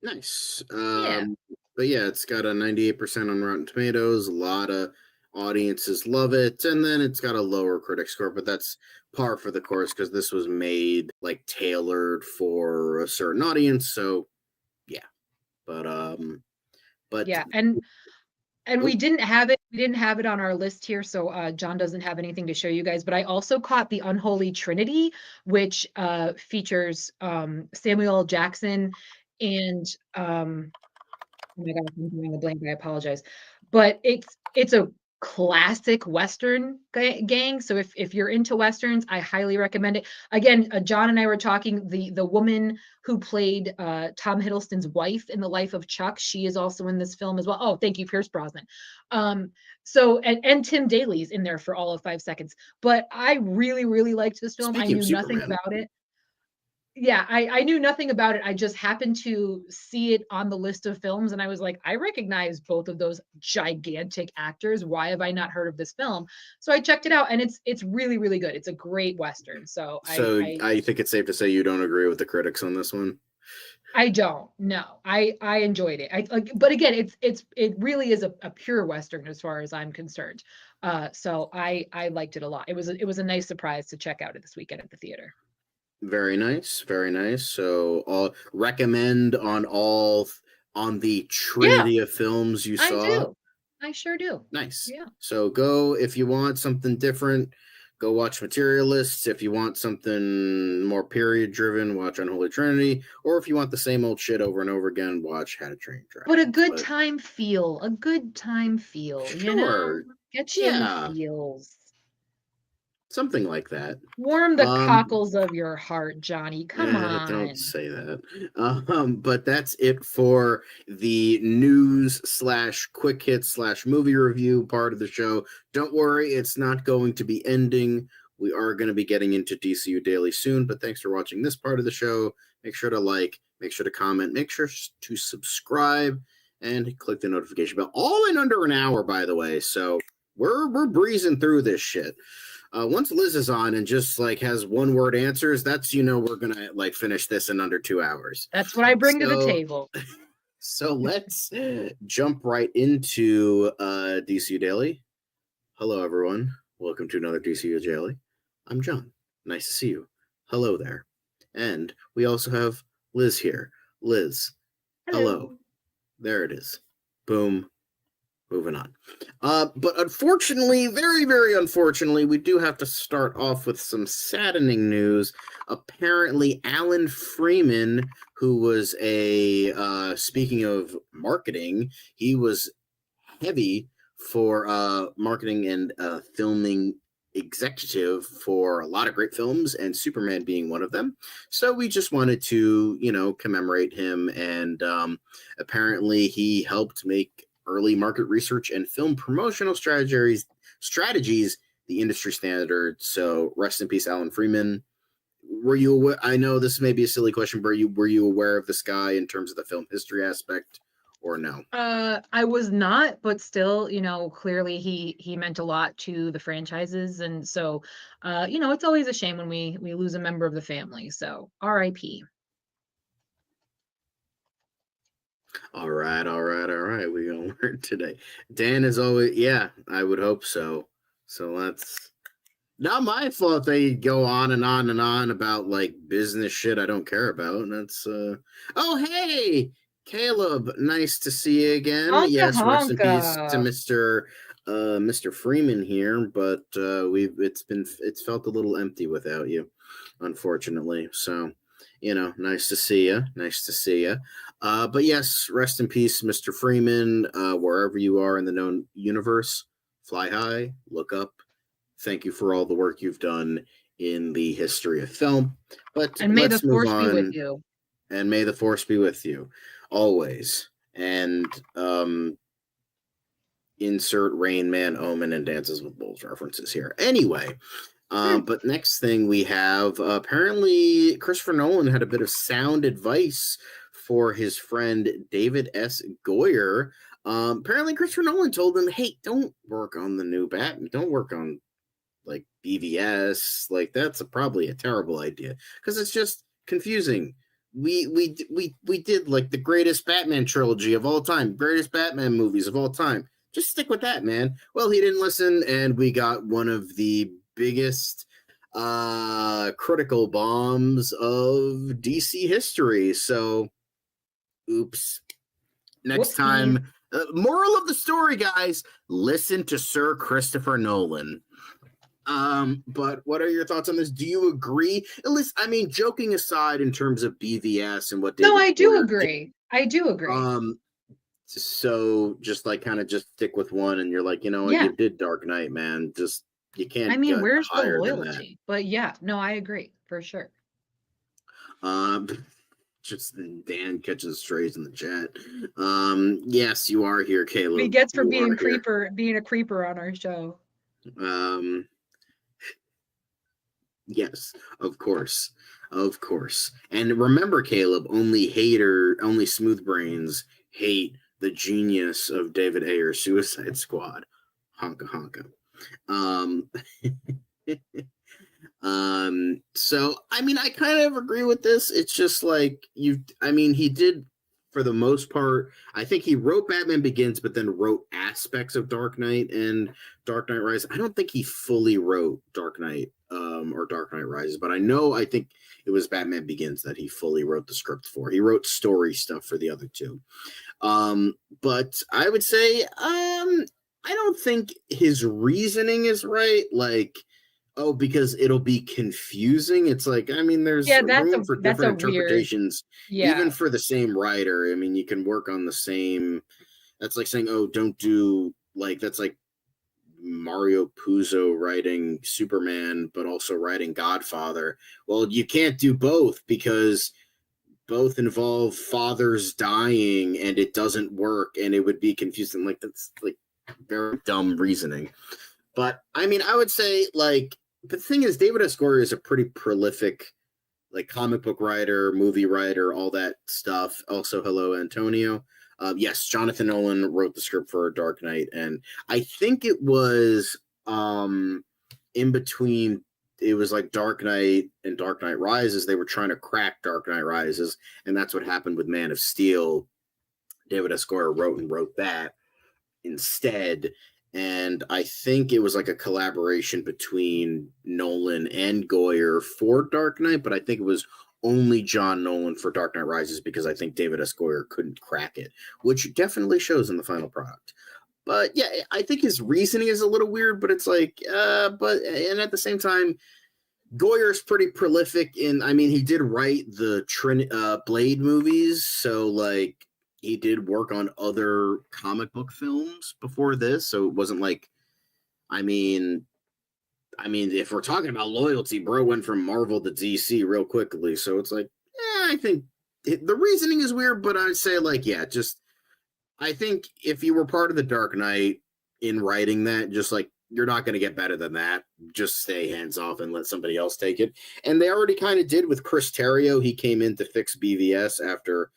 Nice. But yeah, it's got a 98% on Rotten Tomatoes. A lot of audiences love it, and then it's got a lower critic score, but that's par for the course because this was made like tailored for a certain audience. So yeah, but Yeah, and we didn't have it. We didn't have it on our list here, so John doesn't have anything to show you guys. But I also caught the Unholy Trinity, which features Samuel L. Jackson and oh my God, I'm drawing a blank. I apologize, but it's a classic Western gang. So if you're into Westerns, I highly recommend it. Again, John and I were talking. The woman who played Tom Hiddleston's wife in The Life of Chuck, she is also in this film as well. Oh, thank you, Pierce Brosnan. So and Tim Daly's in there for all of 5 seconds. But I really, really liked this film. speaking I of knew nothing Superman, about it. Yeah, I knew nothing about it. I just happened to see it on the list of films, and I was like, I recognize both of those gigantic actors. Why have I not heard of this film? So I checked it out, and it's really, really good. It's a great Western. So so I I think it's safe to say you don't agree with the critics on this one. I don't. No. I enjoyed it. I like, but again, it really is a pure Western as far as I'm concerned. So I liked it a lot. It was a nice surprise to check out it this weekend at the theater. Very nice, very nice. So I'll recommend on the Yeah, trinity of films you I saw. do. I sure do. Nice. Yeah. So go if you want something different, go watch Materialists. If you want something more period driven, watch Unholy Trinity. Or if you want the same old shit over and over again, watch How to Train Your Dragon. But a good time feel, you know? Sure. Get you in the Yeah. feels. Something like that. Warm the cockles of your heart, Johnny. Come on. Don't say that. But that's it for the news / quick hit / movie review part of the show. Don't worry, it's not going to be ending. We are going to be getting into DCU Daily soon, but thanks for watching this part of the show. Make sure to like, make sure to comment, make sure to subscribe, and click the notification bell. All in under an hour, by the way. So we're breezing through this shit. Once Lizz is on and just like has one word answers, that's we're gonna like finish this in under 2 hours. That's what I bring to the table. So let's jump right into DCU Daily. Hello everyone, welcome to another DCU Daily. I'm John. Nice to see you. Hello there. And we also have Lizz here. Lizz. Hello. There it is. Boom. Moving on. But unfortunately, very, very unfortunately, we do have to start off with some saddening news. Apparently, Alan Freeman, who was speaking of marketing, he was heavy for marketing and filming executive for a lot of great films, and Superman being one of them. So we just wanted to, commemorate him. And apparently he helped make early market research and film promotional strategies the industry standard. So rest in peace, Alan Freeman. Were you aware? I know this may be a silly question, but were you aware of this guy in terms of the film history aspect, or no? I was not, but still, clearly he meant a lot to the franchises, and so it's always a shame when we lose a member of the family. So R.I.P. All right. We're gonna learn today. Dan is always, yeah, I would hope so. So that's not my fault. They go on and on and on about like business shit I don't care about. And that's oh hey, Caleb, nice to see you again. Honka, yes, rest in peace honka. to Mr. Freeman here, but it's felt a little empty without you, unfortunately. So nice to see you. Nice to see you. But yes, rest in peace, Mr. Freeman. Wherever you are in the known universe, fly high, look up. Thank you for all the work you've done in the history of film. And may the force be with you. And may the force be with you always. And insert Rain Man, Omen, and Dances with Wolves references here. Anyway. But next thing we have, apparently Christopher Nolan had a bit of sound advice for his friend David S. Goyer. Apparently Christopher Nolan told him, hey, don't work on the new Batman. Don't work on like BVS. Like that's probably a terrible idea because it's just confusing. We did like the greatest Batman trilogy of all time, greatest Batman movies of all time. Just stick with that, man. Well, he didn't listen, and we got one of the biggest critical bombs of DC history. So, oops. Next time, moral of the story, guys, listen to Sir Christopher Nolan. But what are your thoughts on this? Do you agree? At least, I mean, joking aside in terms of BVS and what David I do Goyer agree. I do agree. So just like kind of just stick with one, and you're like, you know what, you did Dark Knight, man. Just you can't. I mean, get where's the higher than loyalty? But yeah, no, I agree for sure. Just Dan catches strays in the chat. Yes, you are here, Caleb. He gets for You being are being a creeper on our show. Yes, of course. Of course. And remember, Caleb, only smooth brains hate the genius of David Ayer's Suicide Squad. Honka honka. So I mean, I kind of agree with this. It's just like he did, for the most part. I think he wrote Batman Begins, but then wrote aspects of Dark Knight and Dark Knight Rises. I don't think he fully wrote Dark Knight or Dark Knight Rises, but I think it was Batman Begins that he fully wrote the script for. He wrote story stuff for the other two. But I would say I don't think his reasoning is right. Like, oh, because it'll be confusing. It's like, I mean, there's room for different interpretations, even for the same writer. I mean, you can work on the same. That's like saying, oh, don't do like that's like Mario Puzo writing Superman, but also writing Godfather. Well, you can't do both because both involve fathers dying, and it doesn't work, and it would be confusing. Like that's like very dumb reasoning. But I mean, I would say like. The thing is, David S. Goyer is a pretty prolific, like, comic book writer, movie writer, all that stuff. Also, hello, Antonio. Yes, Jonathan Nolan wrote the script for Dark Knight, and I think it was in between. It was like Dark Knight and Dark Knight Rises. They were trying to crack Dark Knight Rises, and that's what happened with Man of Steel. David S. Goyer wrote that instead. And I think it was like a collaboration between Nolan and Goyer for Dark Knight, but I think it was only John Nolan for Dark Knight Rises because I think David S. Goyer couldn't crack it, which definitely shows in the final product. But yeah, I think his reasoning is a little weird, but it's like, and at the same time, Goyer's pretty prolific he did write the Blade movies, so like, he did work on other comic book films before this, so it wasn't like, I mean, if we're talking about loyalty, bro went from Marvel to DC real quickly, so it's like, I think the reasoning is weird, but I'd say like, I think if you were part of the Dark Knight in writing that, just like, you're not going to get better than that. Just stay hands off and let somebody else take it. And they already kind of did with Chris Terrio. He came in to fix BVS after.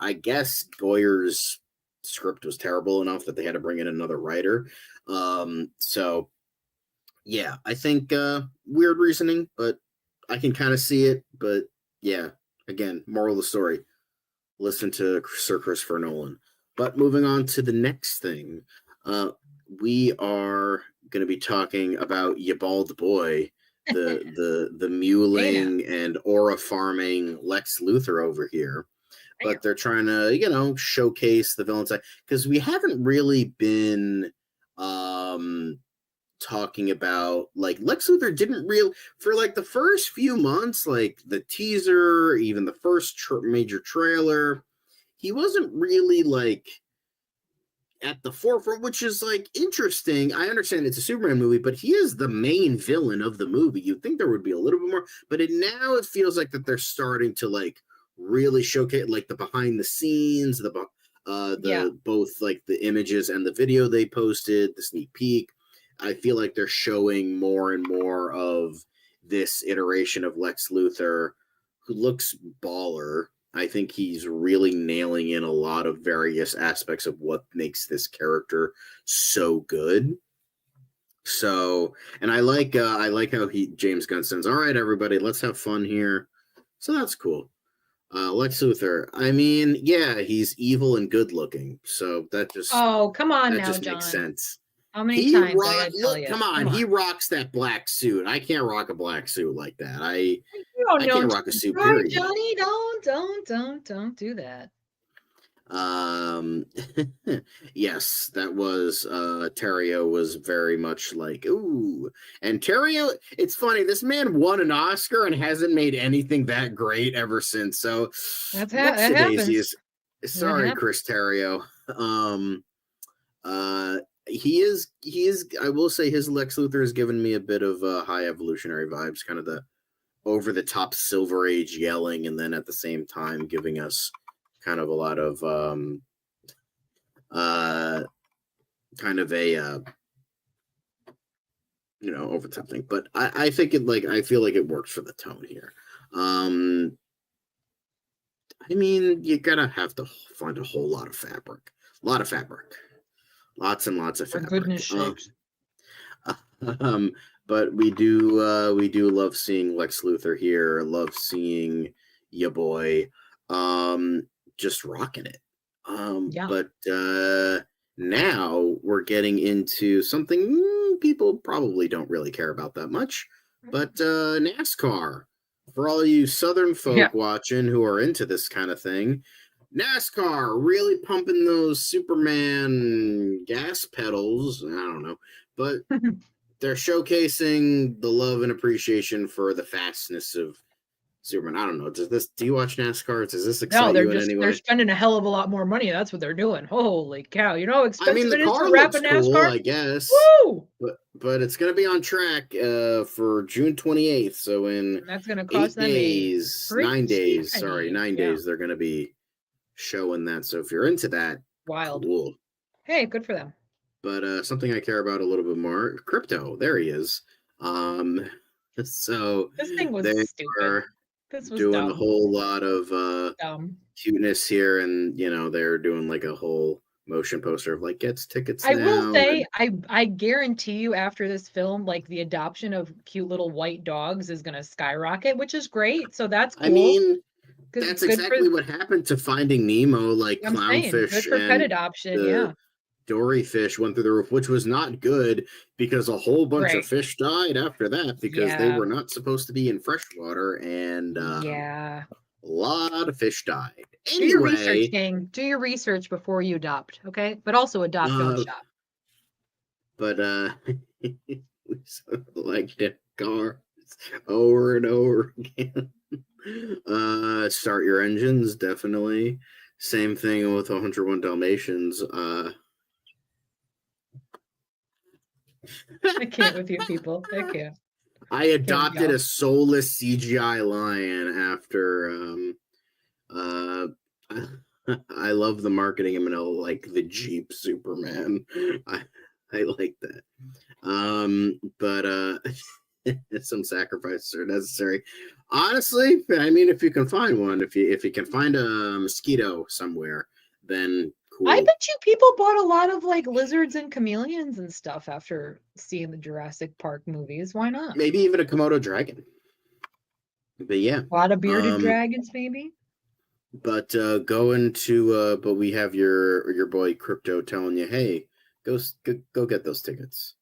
I guess Goyer's script was terrible enough that they had to bring in another writer. So, yeah, I think weird reasoning, but I can kind of see it. But, yeah, again, moral of the story, listen to Sir Christopher Nolan. But moving on to the next thing, we are going to be talking about Ya Bald Boy, the muling and aura farming Lex Luthor over here. But they're trying to, showcase the villain side, because we haven't really been talking about, like, Lex Luthor didn't for like the first few months, like the teaser, even the first major trailer, he wasn't really like at the forefront, which is like interesting. I understand it's a Superman movie, but he is the main villain of the movie. You'd think there would be a little bit more, but now it feels like that they're starting to like really showcase like the behind the scenes, both like the images and the video they posted, the sneak peek. I feel like they're showing more and more of this iteration of Lex Luthor, who looks baller. I think he's really nailing in a lot of various aspects of what makes this character so good. So, and I like how James Gunn says, "All right, everybody, let's have fun here." So that's cool. Lex Luthor. I mean, yeah, he's evil and good looking. So that just come on that now, just John. makes sense. How many times did I tell you? Come on, he rocks that black suit. I can't rock a black suit like that. I can't rock a suit. Period. Johnny, don't do that. Yes, that was Terrio was very much like, ooh. And Terrio, it's funny, this man won an Oscar and hasn't made anything that great ever since. So That whoopsie daisies. happens. Sorry, happens. Chris Terrio. He is I will say his Lex Luthor has given me a bit of high evolutionary vibes, kind of the over the top Silver Age yelling, and then at the same time giving us kind of a lot of kind of a over the top thing. But I think I feel like it works for the tone here. I mean, you gotta have to find a whole lot of fabric. Lots and lots of For fabric. goodness sakes. But we do love seeing Lex Luthor here. Love seeing ya boy, just rocking it. Yeah. But now we're getting into something people probably don't really care about that much, but NASCAR. For all you Southern folk watching who are into this kind of thing, NASCAR really pumping those Superman gas pedals. I don't know, but they're showcasing the love and appreciation for the fastness of Superman. I don't know. Do you watch NASCAR? Does this excite you in any way? They're spending a hell of a lot more money. That's what they're doing. Holy cow. You know how I expensive mean, the it is car to wrap looks a NASCAR? cool, I guess. Woo! But it's going to be on track for June 28th. So in And that's going to cost them 9 days, penny. 9 days, they're going to be showing that. So if you're into that, Wild. cool. Hey, good for them. But something I care about a little bit more, crypto. There he is. So This thing was they stupid. are This was doing dumb. a whole lot of Dumb. cuteness here, and they're doing like a whole motion poster of like gets tickets. I now, will say, I guarantee you after this film, like the adoption of cute little white dogs is going to skyrocket, which is great. So that's cool. I mean, Good- that's good exactly for- what happened to Finding Nemo, like I'm saying, clownfish good for pet and adoption, the Dory fish went through the roof, which was not good because a whole bunch of fish died after that because they were not supposed to be in freshwater, and a lot of fish died. Anyway, do your research, gang. Do your research before you adopt, okay? But also adopt, don't shop. But we liked it cars over and over again. Start your engines, definitely. Same thing with 101 Dalmatians. I can't with you people. I can't. I adopted a soulless CGI lion after I love the marketing in Manila, like the Jeep Superman. I like that. But some sacrifices are necessary. Honestly, I mean, if you can find one, if you can find a mosquito somewhere, then cool. I bet you people bought a lot of like lizards and chameleons and stuff after seeing the Jurassic Park movies. Why not? Maybe even a Komodo dragon. But yeah, a lot of bearded dragons, maybe. But but we have your boy Crypto telling you, hey, go get those tickets.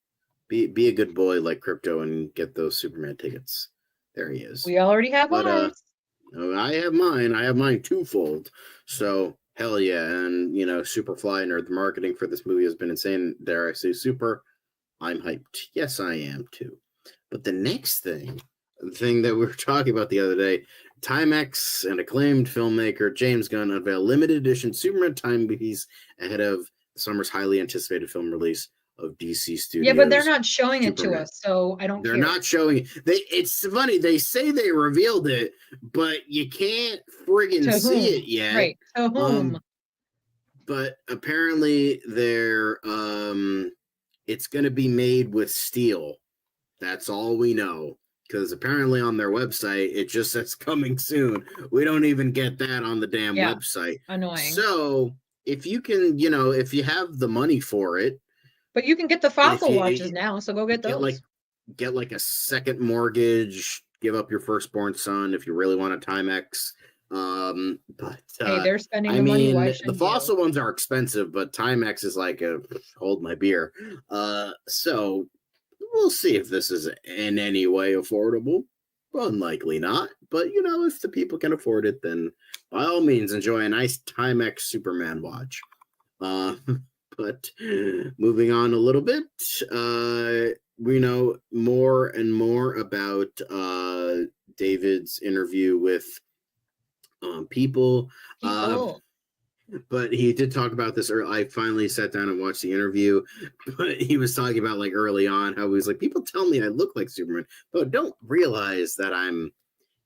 Be a good boy like Crypto and get those Superman tickets. There he is. We already have ours. I have mine. I have mine twofold. So hell yeah. And Superfly Nerd, the marketing for this movie has been insane. Dare I say super? I'm hyped. Yes, I am too. But the next thing, the thing that we were talking about the other day, Timex and acclaimed filmmaker James Gunn unveil limited edition Superman timepiece ahead of the summer's highly anticipated film release of DC Studios. Yeah, but they're not showing it to us, so I don't care. They're not showing it. It's funny. They say they revealed it, but you can't friggin' see it yet. Right. To whom? But apparently they're it's gonna be made with steel. That's all we know. Because apparently on their website, it just says coming soon. We don't even get that on the damn website. Annoying. So if you can, if you have the money for it. But you can get the fossil watches now, so go get those. Get like a second mortgage, give up your firstborn son if you really want a Timex. But hey, they're spending the money. Why the fossil ones are expensive, but Timex is like hold my beer. So we'll see if this is in any way affordable, Well, likely not. But, you know, if the people can afford it, then by all means, enjoy a nice Timex Superman watch. But moving on a little bit, we know more and more about David's interview with people. But he did talk about this early. I finally sat down and watched the interview, but he was talking about like early on how he was like, people tell me I look like Superman, but don't realize that I'm,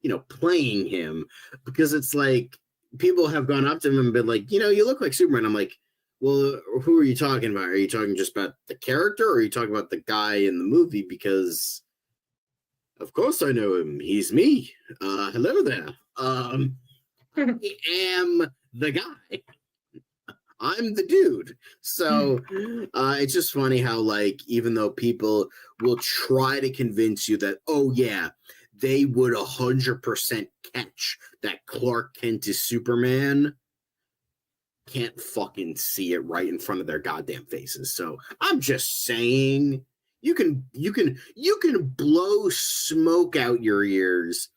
you know, playing him, because it's like people have gone up to him and been like, you know, you look like Superman. I'm like, well, who are you talking about? Are you talking just about the character, or are you talking about the guy in the movie? Because of course I know him. He's me. Hello there. I am the guy. I'm the dude. So it's just funny how, like, even though people will try to convince you that, oh yeah, they would 100% catch that Clark Kent is Superman, can't fucking see it right in front of their goddamn faces. So I'm just saying, you can blow smoke out your ears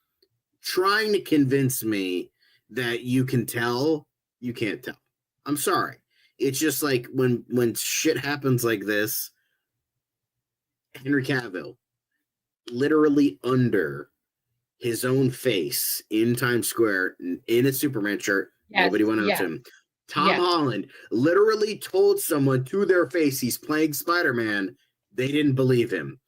trying to convince me that you can tell. You can't tell. I'm sorry. It's just like when shit happens like this, Henry Cavill, literally under his own face in Times Square in a Superman shirt, nobody went up to him. Tom Holland literally told someone to their face he's playing Spider-Man. They didn't believe him.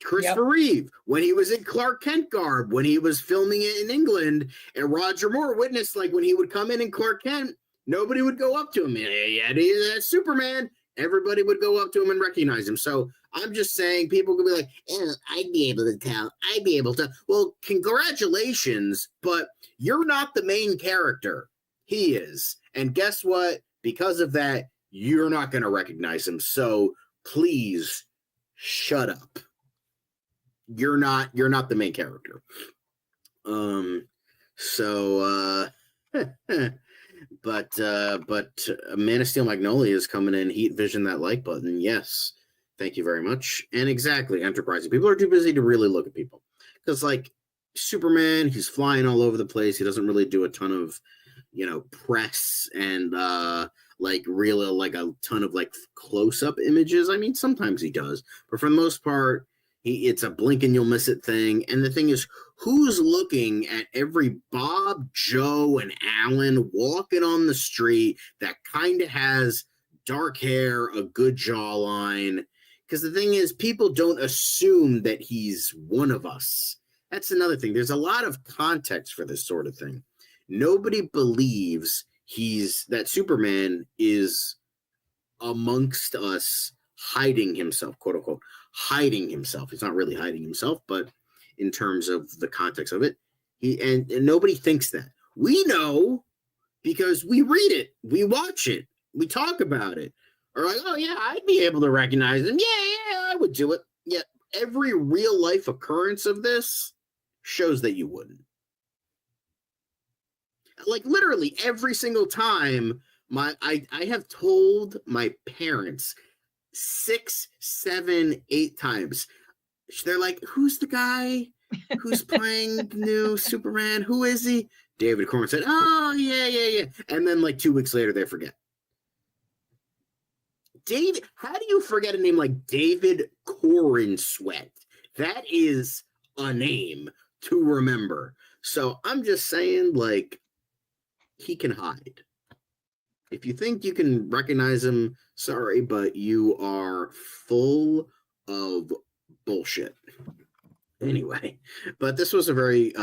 Christopher Reeve, when he was in Clark Kent garb, when he was filming it in England, and Roger Moore witnessed, like, when he would come in Clark Kent, nobody would go up to him. Yeah, that's Superman. Everybody would go up to him and recognize him. So I'm just saying, people could be like, oh, I'd be able to tell. I'd be able to. Well, congratulations, but you're not the main character. He is. And guess what? Because of that, you're not going to recognize him. So please shut up. You're not the main character. But Man of Steel Magnolia is coming in. Heat Vision that like button. Yes. Thank you very much. And exactly, enterprising. People are too busy to really look at people. Because, like, Superman, he's flying all over the place. He doesn't really do a ton of, you know, press and like really like a ton of like close-up images. I mean, sometimes he does, but for the most part, it's a blink and you'll miss it thing. And the thing is, who's looking at every Bob, Joe, and Alan walking on the street that kind of has dark hair, a good jawline? Because the thing is, people don't assume that he's one of us. That's another thing. There's a lot of context for this sort of thing. Nobody believes that Superman is amongst us, hiding himself, quote unquote, hiding himself. He's not really hiding himself, but in terms of the context of it, and nobody thinks that. We know because we read it, we watch it, we talk about it. Or like, oh yeah, I'd be able to recognize him. Yeah, I would do it. Yet every real life occurrence of this shows that you wouldn't. Like literally every single time, I have told my parents 6, 7, 8 times. They're like, who's the guy who's playing new Superman? Who is he? David Corn said, oh, yeah. And then like 2 weeks later, they forget. David, how do you forget a name like David Cornsweet? That is a name to remember. So I'm just saying, like, he can hide. If you think you can recognize him, sorry, but you are full of bullshit. Anyway, but this was a very,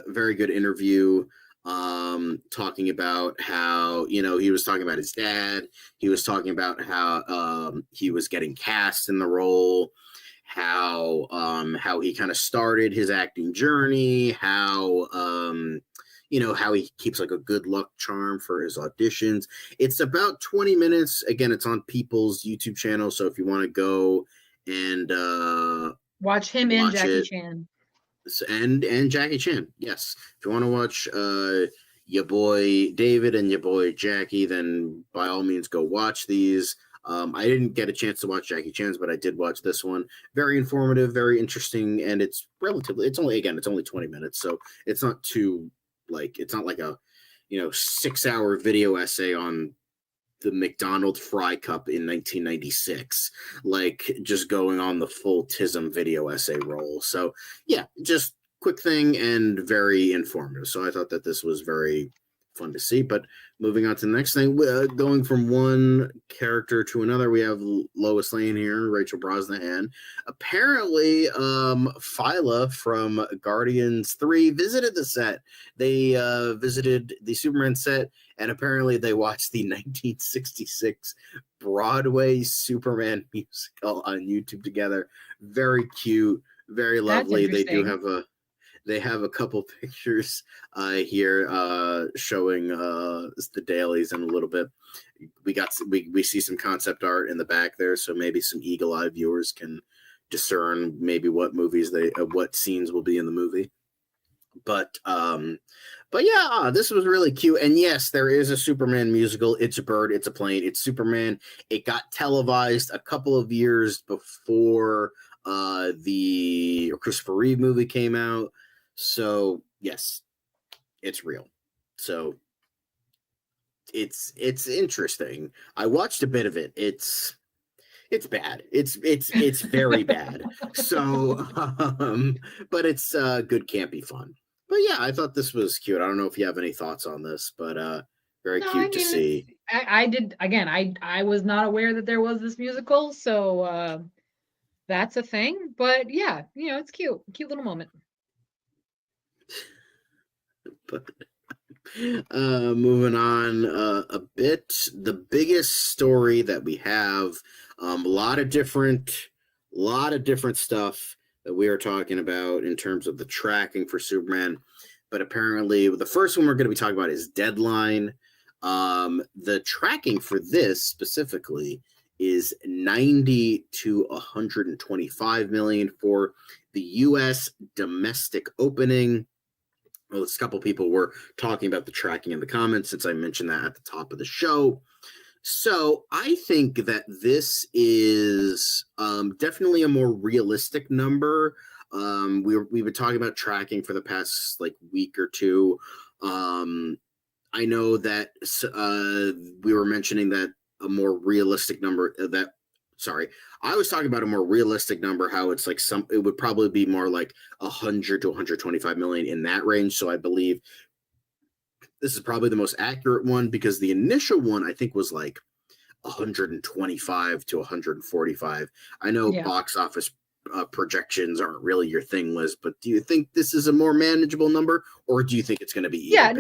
very good interview, talking about how, you know, he was talking about his dad. He was talking about how he was getting cast in the role, how he kind of started his acting journey, how you know, how he keeps like a good luck charm for his auditions. It's about 20 minutes. Again, it's on People's YouTube channel. So if you want to go and watch him and Jackie Chan. And Jackie Chan, yes. If you want to watch your boy David and your boy Jackie, then by all means go watch these. I didn't get a chance to watch Jackie Chan's, but I did watch this one. Very informative, very interesting, and it's only 20 minutes, so it's not too it's not like a 6-hour video essay on the McDonald Fry Cup in 1996, just going on the full TISM video essay role. So yeah, just quick thing and very informative. So I thought that this was very fun to see. But moving on to the next thing, going from one character to another, we have Lois Lane here, Rachel Brosnahan. Apparently, Phyla from Guardians 3 visited the set. They visited the Superman set, and apparently they watched the 1966 Broadway Superman musical on YouTube together. Very cute, very lovely. They have a couple pictures here showing the dailies in a little bit. We see some concept art in the back there, so maybe some eagle-eyed viewers can discern maybe what scenes will be in the movie. But yeah, this was really cute. And yes, there is a Superman musical. It's a bird, it's a plane, it's Superman. It got televised a couple of years before the Christopher Reeve movie came out. So yes, it's real. So it's interesting. I watched a bit of it. It's bad. It's very bad. So but it's good campy fun. But yeah, I thought this was cute. I don't know if you have any thoughts on this, but very cute to see. I did again. I was not aware that there was this musical, so that's a thing. But yeah, it's cute. Cute little moment. But moving on a bit, the biggest story that we have, a lot of different stuff that we are talking about in terms of the tracking for Superman. But apparently, the first one we're going to be talking about is Deadline. The tracking for this specifically is 90 to 125 million for the U.S. domestic opening. Well, a couple people were talking about the tracking in the comments since I mentioned that at the top of the show. So I think that this is definitely a more realistic number. We've been talking about tracking for the past week or two. I know that we were mentioning that a more realistic number I was talking about a more realistic number, how it's it would probably be more like 100 to 125 million in that range. So I believe this is probably the most accurate one, because the initial one I think was 125 to 145. I know box office projections aren't really your thing, Liz, but do you think this is a more manageable number, or do you think it's going to be I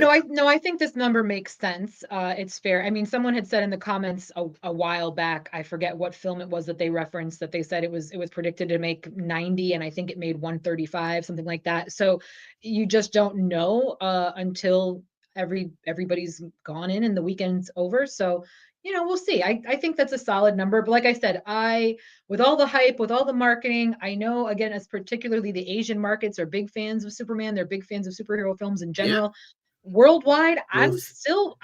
think this number makes sense. It's fair. I mean, someone had said in the comments a while back, I forget what film it was that they referenced, that they said it was predicted to make 90, and I think it made 135, something like that. So you just don't know until everybody's gone in and the weekend's over. So we'll see. I think that's a solid number. But like I said, with all the hype, with all the marketing, I know, again, as particularly the Asian markets are big fans of Superman. They're big fans of superhero films in general. Yeah. Worldwide, I'm still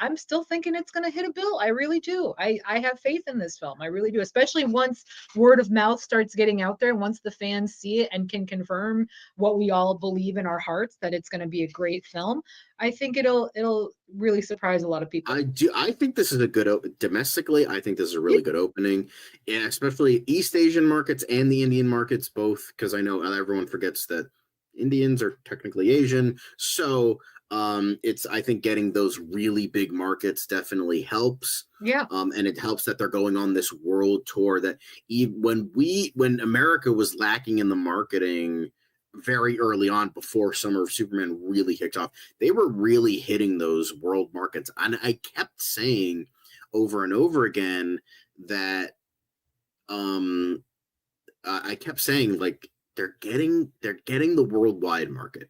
thinking it's going to hit a bill. I really do. I have faith in this film. I really do, especially once word of mouth starts getting out there, once the fans see it and can confirm what we all believe in our hearts, that it's going to be a great film. I think it'll really surprise a lot of people. I do. I think this is a good domestically. I think this is a really good opening, yeah, especially East Asian markets and the Indian markets both, because I know everyone forgets that Indians are technically Asian. So I think getting those really big markets definitely helps. Yeah. And it helps that they're going on this world tour that when America was lacking in the marketing very early on, before Summer of Superman really kicked off, they were really hitting those world markets. And I kept saying over and over again that I kept saying they're getting the worldwide market.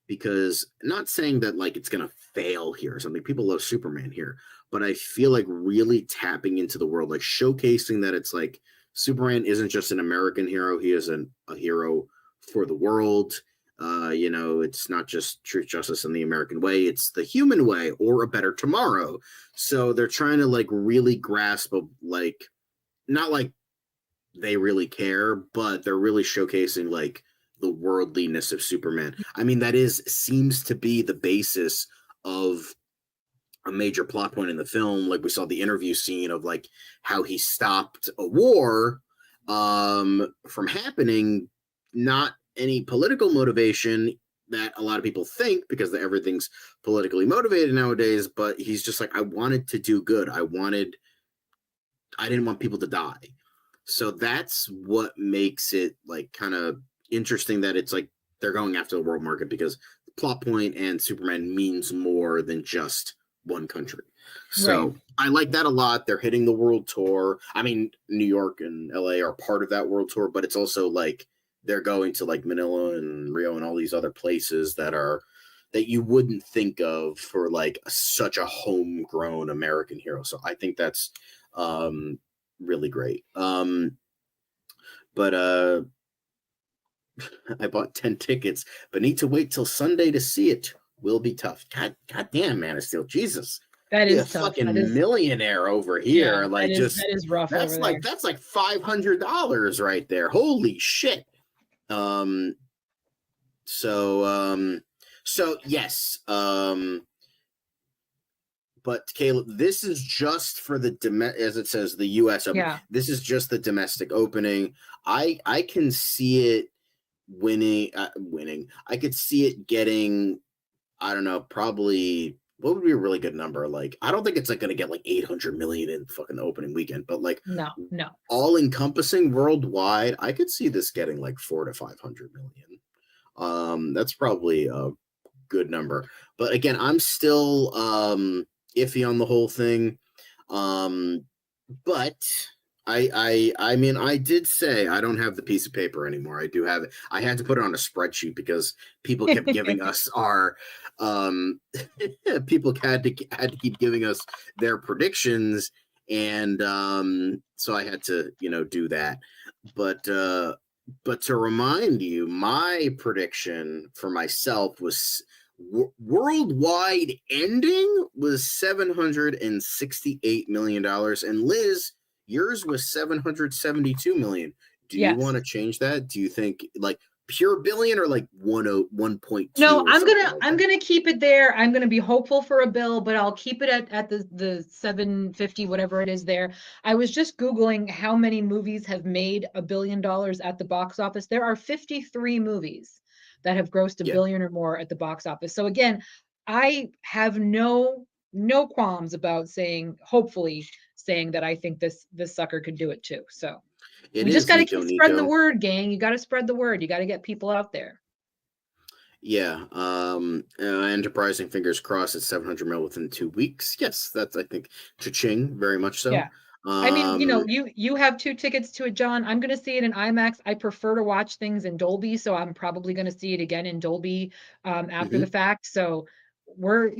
Because not saying that it's going to fail here or something. People love Superman here. But I feel really tapping into the world, showcasing that it's Superman isn't just an American hero. He is a hero for the world. It's not just truth, justice, and the American way. It's the human way, or a better tomorrow. So they're trying to really grasp not like they really care, but they're really showcasing like the worldliness of Superman. I mean, seems to be the basis of a major plot point in the film. Like we saw the interview scene of like how he stopped a war from happening, not any political motivation that a lot of people think, because everything's politically motivated nowadays, but he's just like, I wanted to do good. I didn't want people to die. So that's what makes it like kind of interesting, that it's like they're going after the world market, because the plot point and Superman means more than just one country. So Right. I like that a lot. They're hitting the world tour. I mean, New York and LA are part of that world tour, but it's also like they're going to like Manila and Rio and all these other places that you wouldn't think of for like such a homegrown American hero. So I think that's really great. But I bought 10 tickets, but need to wait till Sunday to see it. Will be tough. God damn, Man of Steel. Jesus. That Be a is tough. fucking That is, millionaire over here. yeah, Like that is rough that's over like there. that's like $500 right there. Holy shit. So yes. But Caleb, this is just for the as it says, the U.S. Open. Yeah. This is just the domestic opening. I can see it winning. I could see it getting, I don't know, probably, what would be a really good number? Like, I don't think it's like going to get like 800 million in fucking the opening weekend, but like No. all encompassing worldwide, I could see this getting like 400 to 500 million. That's probably a good number. But again, I'm still iffy on the whole thing. But I mean, I did say I don't have the piece of paper anymore. I do have it. I had to put it on a spreadsheet because people kept giving us our people had to keep giving us their predictions, and so I had to, do that. But to remind you, my prediction for myself was worldwide ending was $768 million, and Liz, yours was $772 million. Do you want to change that? Do you think like pure billion or like 1.2? No, I'm gonna keep it there. I'm gonna be hopeful for a bill, but I'll keep it at the 750, whatever it is there. I was just Googling how many movies have made $1 billion at the box office. There are 53 movies that have grossed $1 billion or more at the box office. So again, I have no qualms about hopefully saying that I think this sucker could do it too. So we just got to keep spreading the word, gang. You got to spread the word. You got to get people out there. Yeah. Enterprising, fingers crossed, at 700 mil within 2 weeks. Yes, that's, I think, cha-ching, very much so. Yeah. I mean, you have 2 tickets to it, John. I'm going to see it in IMAX. I prefer to watch things in Dolby, so I'm probably going to see it again in Dolby after the fact. So we're,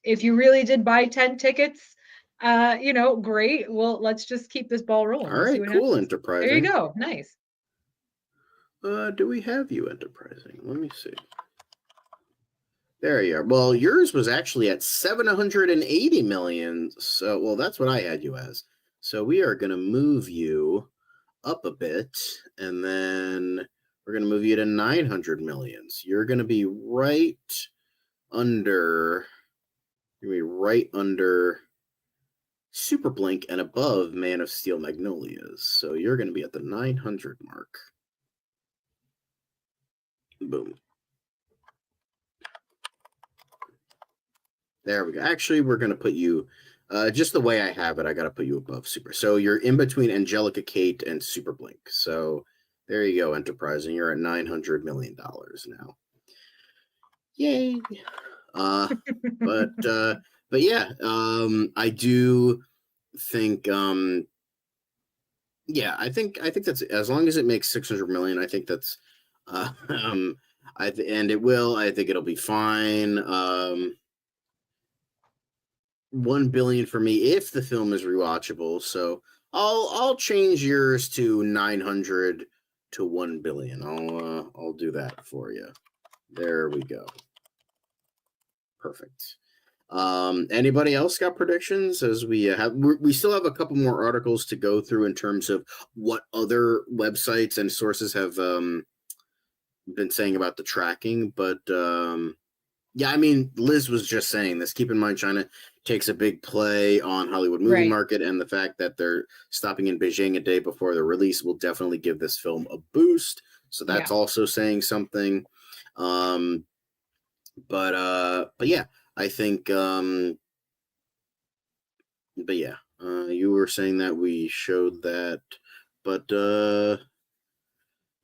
if you really did buy 10 tickets, great. Well, let's just keep this ball rolling. All right, cool, happens. Enterprising. There you go. Nice. Do we have you, Enterprising? Let me see. There you are. Well, yours was actually at 780 million. So, well, that's what I had you as. So we are going to move you up a bit, and then we're going to move you to 900 million. So you're going to be right under Super Blink and above Man of Steel Magnolias. So you're going to be at the 900 mark. Boom. There we go. Actually, we're going to put you, just the way I have it, I got to put you above Super. So you're in between Angelica Kate and Super Blink. So there you go, Enterprising. You're at $900 million now. Yay. But yeah, I do think, yeah, I think that's, as long as it makes 600 million, I think that's, and it will, I think it'll be fine. 1 billion for me if the film is rewatchable. So I'll change yours to 900 to 1 billion. I'll do that for you. There we go. Perfect. Anybody else got predictions? As we still have a couple more articles to go through in terms of what other websites and sources have been saying about the tracking, but yeah, I mean, Lizz was just saying this. Keep in mind, China takes a big play on Hollywood movie market, and the fact that they're stopping in Beijing a day before the release will definitely give this film a boost. So that's also saying something. But yeah, I think. But yeah, you were saying that we showed that, but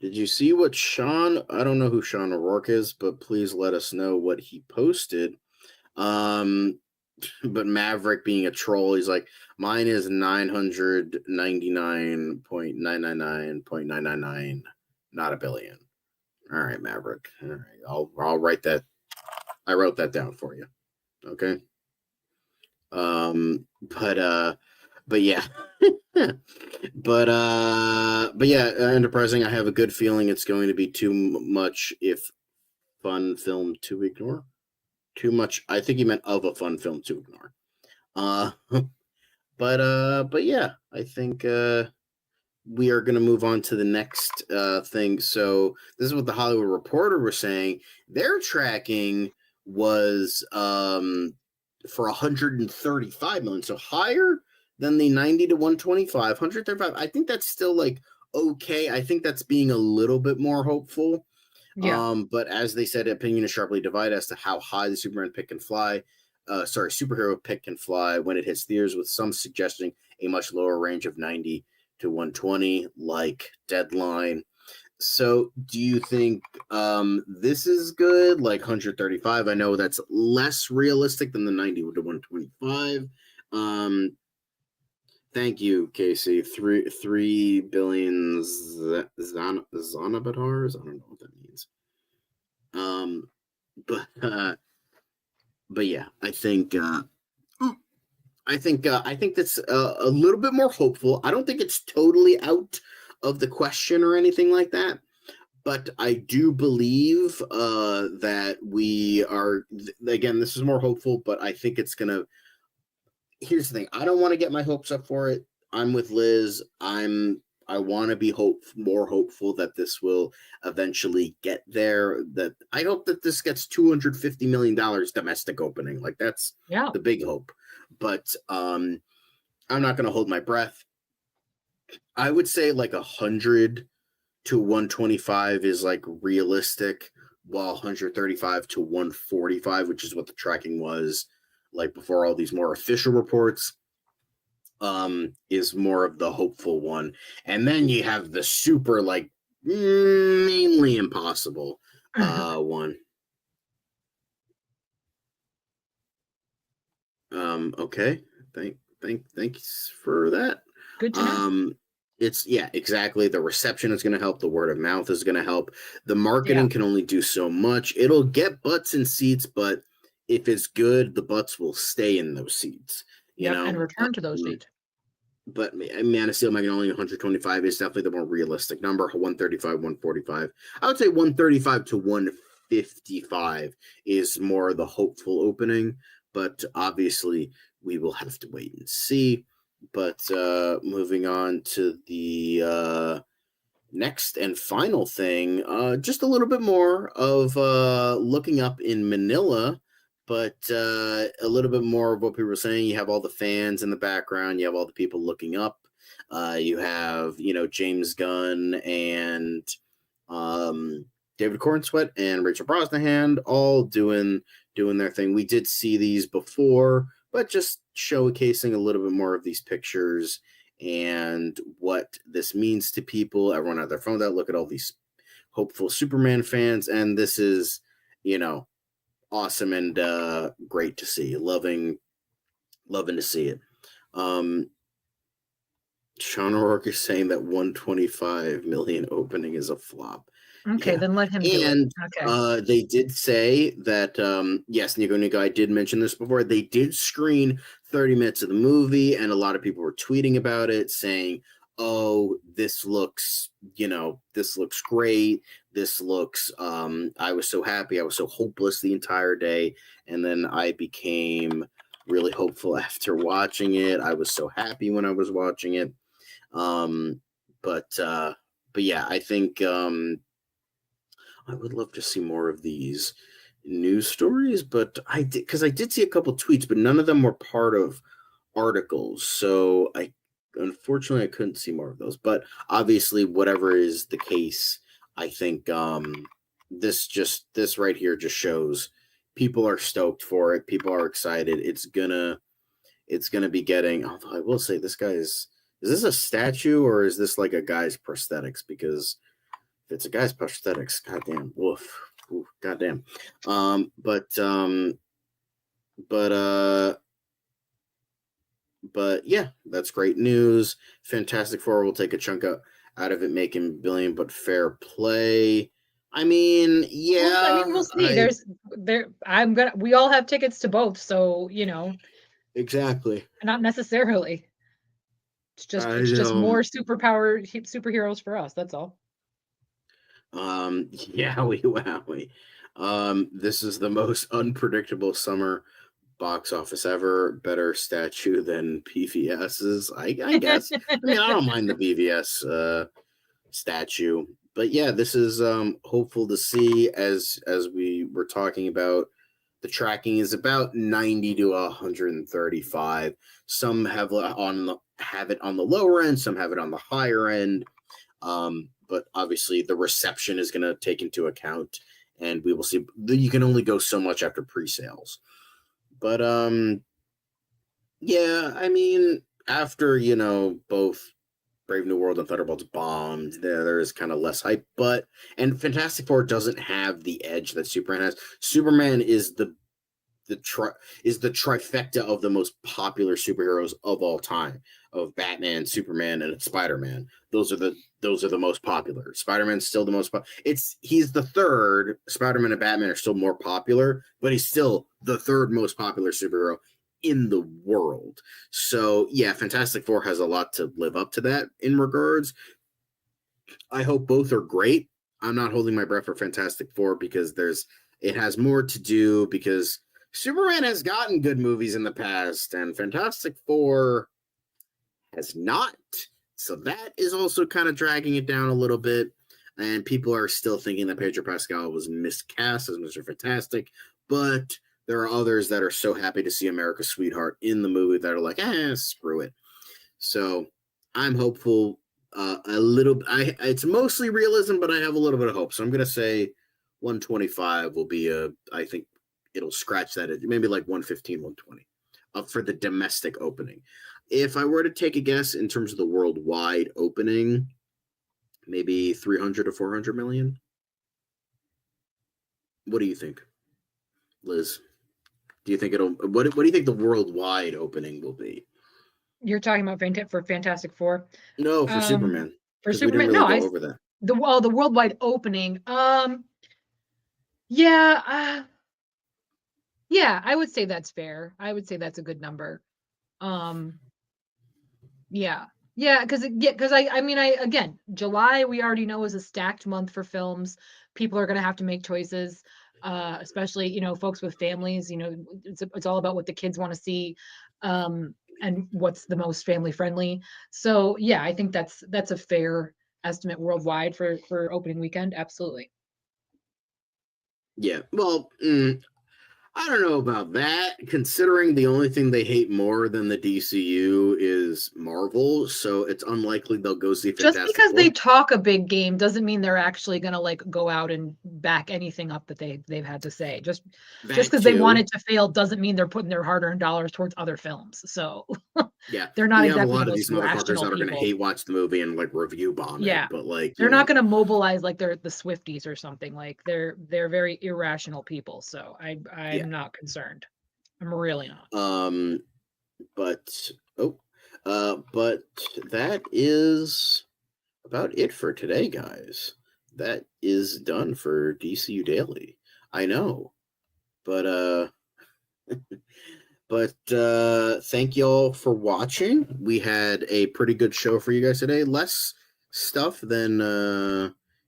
did you see what Sean? I don't know who Sean O'Rourke is, but please let us know what he posted. But Maverick being a troll, he's like, mine is 999.999.999, not a billion. All right, Maverick. All right, I'll write that. I wrote that down for you. Okay. But yeah. but yeah, Enterprising, I have a good feeling it's going to be too much if fun film to ignore. Too much. I think he meant of a fun film to ignore. But yeah, I think we are going to move on to the next thing. So this is what the Hollywood Reporter was saying. Their tracking was for 135 million, so higher than the 90 to 125. 135. I think that's still like okay. I think that's being a little bit more hopeful. Yeah. But as they said, opinion is sharply divided as to how high the superhero pick can fly when it hits theaters, with some suggesting a much lower range of 90 to 120, like Deadline. So do you think this is good, like 135? I know that's less realistic than the 90 to 125. Thank you, Casey. 3 billion Zonobatars. I don't know what that means. But yeah, I think that's a little bit more hopeful. I don't think it's totally out of the question or anything like that, but I do believe that we are. Again, this is more hopeful, but I think it's gonna. Here's the thing. I don't want to get my hopes up for it. I'm with Lizz. I want to be more hopeful that this will eventually get there. That I hope that this gets $250 million domestic opening. Like that's the big hope. But I'm not going to hold my breath. I would say like 100 to 125 is like realistic, while 135 to 145, which is what the tracking was like before all these more official reports, is more of the hopeful one. And then you have the super like mainly impossible one. Okay. Thanks for that. Good to know. It's exactly. The reception is going to help. The word of mouth is going to help. The marketing can only do so much. It'll get butts in seats, but if it's good, the butts will stay in those seats. You know, and return to those seats. But Man of Steel making only 125 is definitely the more realistic number. 135, 145. I would say 135 to 155 is more the hopeful opening, but obviously we will have to wait and see. But moving on to the next and final thing, just a little bit more of looking up in Manila, but a little bit more of what people were saying. You have all the fans in the background. You have all the people looking up. You have, James Gunn and David Cornsweet and Rachel Brosnahan all doing their thing. We did see these before, but just showcasing a little bit more of these pictures and what this means to people. Everyone had their phones out. Look at all these hopeful Superman fans, and this is, awesome and great to see. Loving to see it. Sean O'Rourke is saying that 125 million opening is a flop. Okay, then let him do it. Okay. They did say that, yes, Nico, I did mention this before. They did screen 30 minutes of the movie, and a lot of people were tweeting about it, saying, oh, this looks great. This looks, I was so happy. I was so hopeless the entire day. And then I became really hopeful after watching it. I was so happy when I was watching it. But yeah, I think I would love to see more of these news stories, but I did see a couple tweets, but none of them were part of articles. So unfortunately I couldn't see more of those. But obviously, whatever is the case, I think this right here just shows people are stoked for it. People are excited. It's gonna be getting. Although I will say, this guy is this a statue or is this like a guy's prosthetics? Because if it's a guy's prosthetics, goddamn, woof, oof, goddamn. But yeah, that's great news. Fantastic Four will take a chunk out of it, making billion, but fair play. I mean, yeah. Well, I mean, we'll see. We all have tickets to both, so exactly. Not necessarily. It's just more superheroes for us. That's all. Yeah, wowie. This is the most unpredictable summer box office ever. Better statue than PVS's, I guess. I mean, I don't mind the PVS statue, but yeah, this is hopeful to see. As we were talking about, the tracking is about 90 to 135. Some have it on the lower end, some have it on the higher end. But obviously the reception is going to take into account, and we will see. You can only go so much after pre-sales. But yeah, I mean, after both Brave New World and Thunderbolts bombed, there is kind of less hype. And Fantastic Four doesn't have the edge that Superman has. Superman is the trifecta of the most popular superheroes of all time, of Batman, Superman, and Spider-Man. Those are the most popular. Spider-Man's still the most he's the third. Spider-Man and Batman are still more popular, but he's still the third most popular superhero in the world. So yeah, Fantastic Four has a lot to live up to that in regards. I hope both are great. I'm not holding my breath for Fantastic Four because it has more to do, because Superman has gotten good movies in the past, and Fantastic Four has not. So that is also kind of dragging it down a little bit. And people are still thinking that Pedro Pascal was miscast as Mr. Fantastic. But there are others that are so happy to see America's Sweetheart in the movie that are like, screw it. So I'm hopeful. It's mostly realism, but I have a little bit of hope. So I'm going to say 125 will be I think it'll scratch that at maybe like 115, 120 for the domestic opening. If I were to take a guess in terms of the worldwide opening, maybe 300 to 400 million. What do you think, Liz? Do you think what do you think the worldwide opening will be? You're talking about for Fantastic Four? No, for Superman. For Superman, we didn't really go over that. The worldwide opening. Yeah, I would say that's fair. I would say that's a good number. Yeah, because again, July we already know is a stacked month for films. People are going to have to make choices, especially folks with families. It's all about what the kids want to see, and what's the most family friendly. So yeah, I think that's a fair estimate worldwide for opening weekend. Absolutely. Yeah, well, I don't know about that, considering the only thing they hate more than the DCU is Marvel, so it's unlikely they'll go see Fantastic Just because Four. they talk a big game doesn't mean they're actually going to go out and back anything up that they've had to say. Just because they want it to fail doesn't mean they're putting their hard-earned dollars towards other films. So yeah, they're not have exactly a lot of these motherfuckers that are going to hate watch the movie and review bomb it, but they're not going to mobilize like they're the Swifties or something. Like they're very irrational people. So I'm not concerned. I'm really not. But that is about it for today, guys. That is done for DCU Daily. I know, but But thank y'all for watching. We had a pretty good show for you guys today. Less stuff than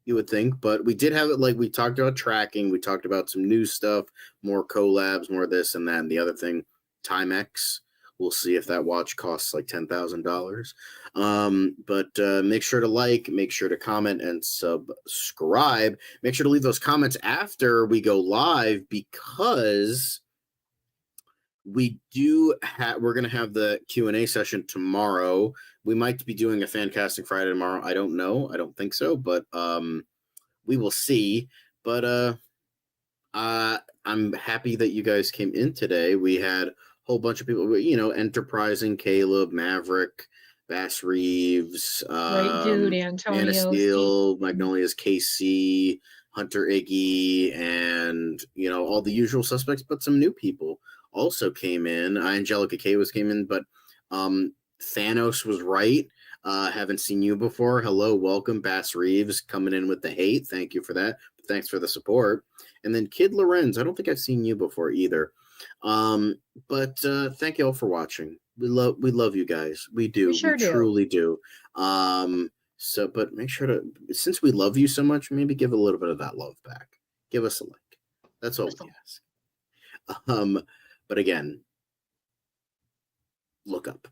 you would think, but we did have it. Like, we talked about tracking, we talked about some new stuff, more collabs, more this and that, and the other thing, Timex. We'll see if that watch costs like $10,000. But make sure to like, make sure to comment and subscribe. Make sure to leave those comments after we go live, because we're going to have the Q&A session tomorrow. We might be doing a fan casting Friday tomorrow. I don't know. I don't think so, but we will see. But I'm happy that you guys came in today. We had a whole bunch of people, Enterprising, Caleb, Maverick, Bass Reeves, Right, dude, Antonio, Man of Steel, Magnolia's KC, Hunter Iggy, and all the usual suspects, but some new people also came in. Angelica K came in, but Thanos was right. Haven't seen you before. Hello, welcome, Bass Reeves, coming in with the hate. Thank you for that. Thanks for the support. And then Kid Lorenz, I don't think I've seen you before either. But thank you all for watching. We love you guys. We do. We sure do. Truly do. But make sure to, since we love you so much, maybe give a little bit of that love back. Give us a like. That's all we ask. But again, look up.